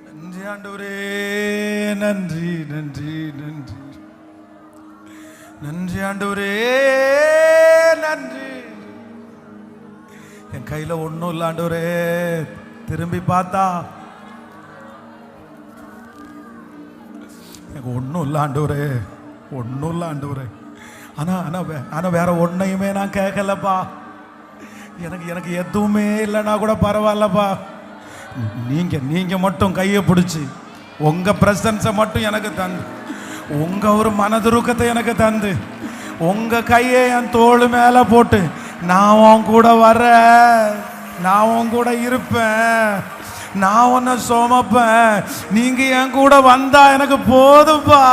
நன்றி ஆண்டவரே. நன்றி நன்றி நன்றி நன்றி ஆண்டவரே. நன்றி. என் கையில ஒண்ணும் இல்ல ஆண்டவரே. திரும்பி பார்த்தா எனக்கு ஒன்றும் இல்லை ஆண்டவரே, ஒன்றும் இல்லை ஆண்டவரே. ஆனால் வேற ஒன்றையுமே நான் கேட்கலப்பா. எனக்கு எதுவுமே இல்லைன்னா கூட பரவாயில்லப்பா. நீங்க மட்டும் கையை பிடிச்சி உங்க பிரசன்ஸை மட்டும் எனக்கு தந்து, உங்க ஒரு மனதுருக்கத்தை எனக்கு தந்து, உங்க கையை என் தோள் மேல போட்டு நான் உன் கூட வர்றேன், நான் உன் கூட இருப்பேன், நான் உன்னை சுமப்பேன், நீங்க என் கூட வந்தா எனக்கு போதும்பா.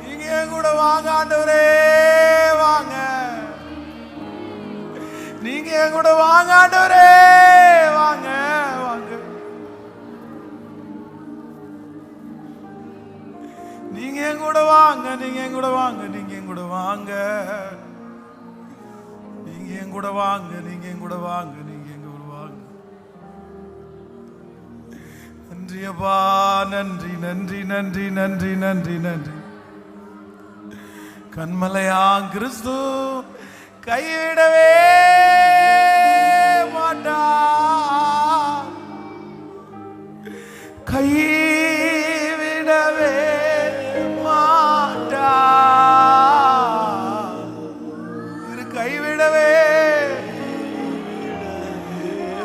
நீங்க என் கூட வாங்க ஆண்டவரே, வாங்க. நீங்க என் கூட வாங்க ஆண்டவரே, வாங்க வாங்க. நீங்க என் கூட வாங்க, நீங்க என் கூட வாங்க, நீங்க என் கூட வாங்க, நீங்க என் கூட வாங்க, நீங்க என் கூட வாங்க, நீங்க என் கூட வாங்க. நன்றி அப்பா, நன்றி நன்றி நன்றி நன்றி நன்றி நன்றி. கண்மலையா கிறிஸ்து கைவிடவே மாட்டார், கைவிடவே மாட்டார், கைவிடவே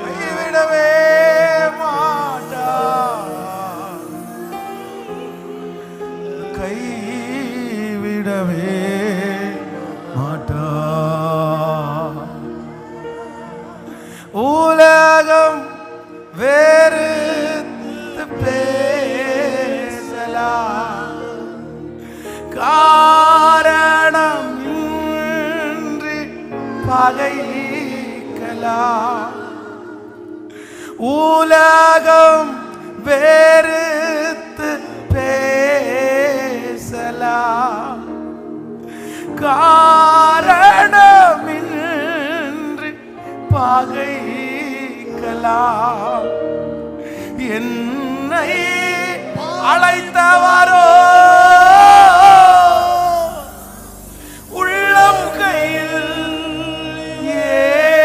கைவிடவே மாட்டார், கைவிடவே மாட்டார். காரணமின்றி பகைக்கலாம். உலகம் வெறுத்து பேசலாம். காரணமின்றி பகைக்கலாம். என்னை அழைத்தவரோ உள்ளம் கையில்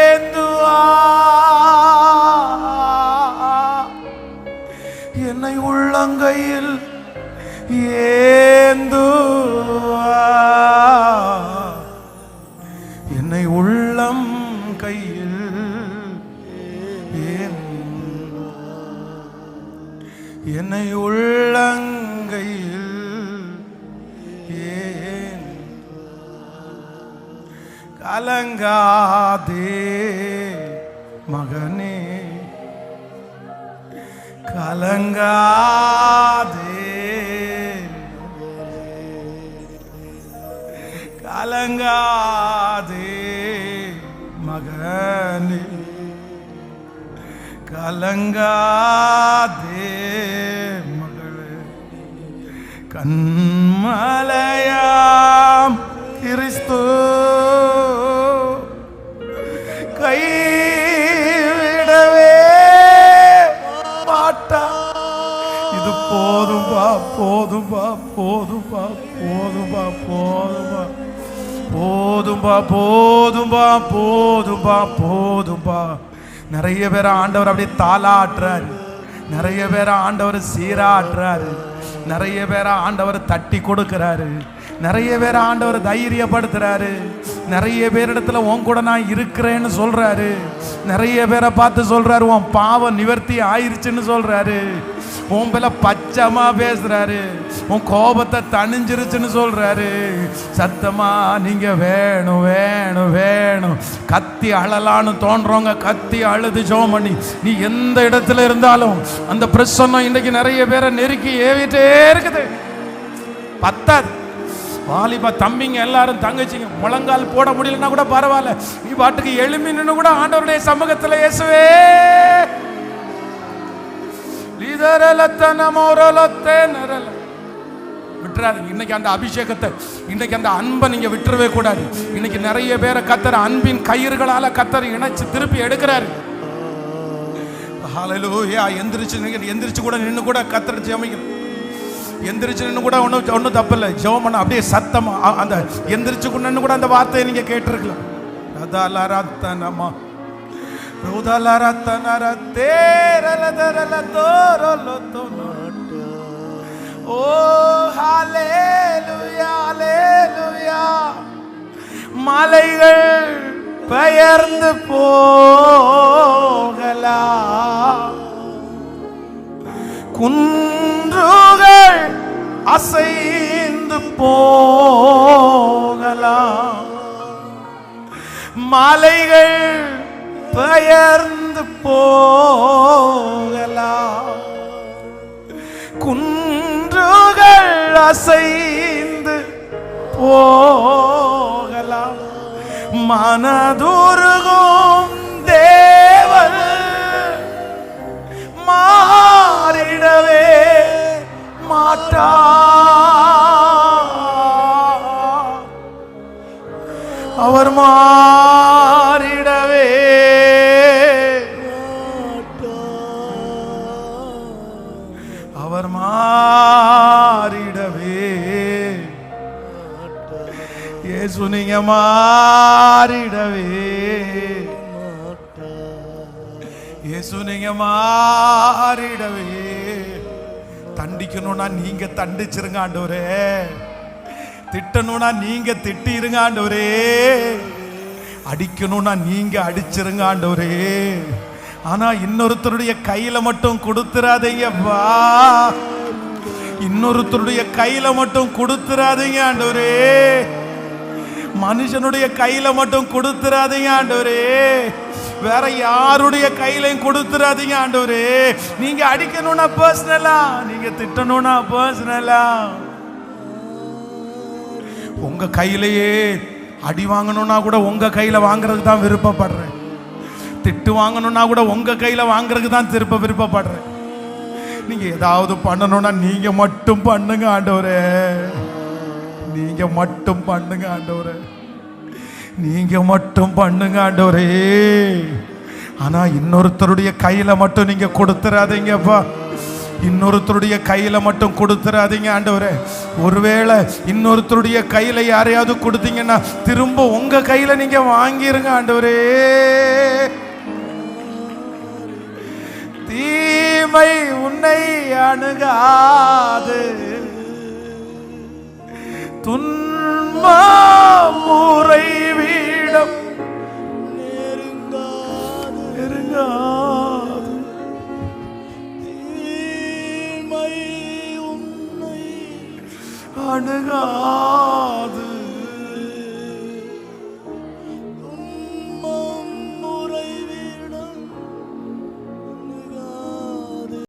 ஏந்துவார். என்னை உள்ளங்கையில் ஏந்துவார். என்னை உள்ளம் கையில் என்னை உள்ளங்கையில் கலங்காதே மகனே, கலங்காதே, கலங்காதே மகனே, கலங்காதே மகளே. கண்மலையாம் கிறிஸ்து கைவிடவே மாட்டா. இது போதும்பா, போதும்பா, போதும்பா, போதும்பா, போதும்பா, போதும்பா, போதும்பா, போதும்பா, போதும்பா. நிறைய பேர் ஆண்டவர் அப்படியே தாளாட்டுறாரு. நிறைய பேர் ஆண்டவர் சீராட்டுறாரு. நிறைய பேர் ஆண்டவர் தட்டி கொடுக்கிறாரு. நிறைய பேர் ஆண்டவர் தைரியப்படுத்துறாரு. நிறைய பேரிடத்துல உன் கூட நான் இருக்கிறேன்னு சொல்றாரு. நிறைய பேரை பார்த்து சொல்றாரு உன் பாவம் நிவர்த்தி ஆயிருச்சுன்னு சொல்றாரு. உன் பேல பச்சமா பேசுறாரு. உன் கோபத்தை தணிஞ்சிருச்சுன்னு சொல்றாரு. சத்தமா நீங்க வேணும் வேணும் வேணும் கத்தி அழலான்னு தோன்றவங்க கத்தி அழுது ஜெபம் பண்ணி, நீ எந்த இடத்துல இருந்தாலும் அந்த பிரசன்னம் இன்னைக்கு நிறைய பேரை நெருக்கி ஏவிட்டே இருக்குது. பத்தாது. வாலிபா தம்பிங்க எல்லாரும் தங்கச்சிங்க முழங்கால் போட முடியலன்னா கூட பரவாயில்ல, நீ பாட்டுக்கு எழும்பி நின்னு கூட ஆண்டவருடைய சமூகத்துல இயேசுவே விட்டுறாதீங்க. இன்னைக்கு அந்த அபிஷேகத்தை, இன்னைக்கு அந்த அன்பை நீங்க விட்டுறவே கூடாது. இன்னைக்கு நிறைய பேரை கத்தர் அன்பின் கயிறுகளால கத்தர் இணைச்சு திருப்பி எடுக்கிறாரு. ஹல்லேலூயா. எந்திரிச்சு கூட நின்று கூட கத்தர் ஜெபிக்கணும். எந்திரிச்சு நின்று கூட ஒன்றும் தப்பு இல்லை. ஜெபம் பண்ண அப்படியே சத்தமா அந்த எந்திரிச்சு கொண்டு கூட அந்த வார்த்தையை நீங்க கேட்டிருக்கலாம். ரதலரத்தனமா ஓ ஹல்லேலூயா, ஹல்லேலூயா. மலைகள் பெயர்ந்து போகலாம், குன்றுகள் அசைந்து போகலாம், மலைகள் பெயர்ந்து போகலாம், குன்றுகள் அசைந்து போகலாம், மனதுருகும் தேவன் மாறிடவே மாட்டார். அவர் மாறிடவே அவர் மாறிடவே இயேசு நீங்க மாறிடவே இயேசு நீங்க மாறிடவே. தண்டிக்கணும்னா நீங்க தண்டிச்சிருங்க ஆண்டவரே, திட்டணும்னா நீங்க திட்டிருங்க ஆண்டவரே, அடிக்கணும்னா நீங்க அடிச்சிருங்க ஆண்டவரே. ஆனா இன்னொருத்தருடைய கையில மட்டும் கொடுத்துறாதீங்கப்பா, இன்னொருத்தருடைய கையில மட்டும் கொடுத்துறாதீங்க ஆண்டவரே, மனுஷனுடைய கையில மட்டும் கொடுத்துறாதீங்க ஆண்டவரே, வேற யாருடைய கையிலையும் கொடுத்துறாதீங்க ஆண்டவரே. நீங்க அடிக்கணும்னா பர்சனலா, நீங்க திட்டணும்னா பர்சனலா. உங்க கையிலேயே அடி வாங்கணும்னா கூட உங்க கையில வாங்குறதுக்கு தான் விருப்பப்படுறேன். திட்டு வாங்கணும்னா கூட உங்க கையில வாங்குறதுக்கு தான் விருப்பப்படுறேன். நீங்க ஏதாவது பண்ணணும்னா நீங்க மட்டும் பண்ணுங்க ஆண்டவரே, நீங்க மட்டும் பண்ணுங்க ஆண்டவரே, நீங்க மட்டும் பண்ணுங்க ஆண்டவரே. ஆனா இன்னொருத்தருடைய கையில மட்டும் நீங்க கொடுத்துறாதீங்கப்பா, இன்னொருத்தருடைய கையில மட்டும் கொடுத்துறாதீங்க ஆண்டவரே. ஒருவேளை இன்னொருத்தருடைய கையில யாரையாவது கொடுத்தீங்கன்னா திரும்ப உங்க கையில நீங்க வாங்கிருங்க ஆண்டவரே. தீமை உன்னை அணுகாது, துன்பம் உறைவிடம் நெருங்காது, தீமை உன்னை அணுகாது.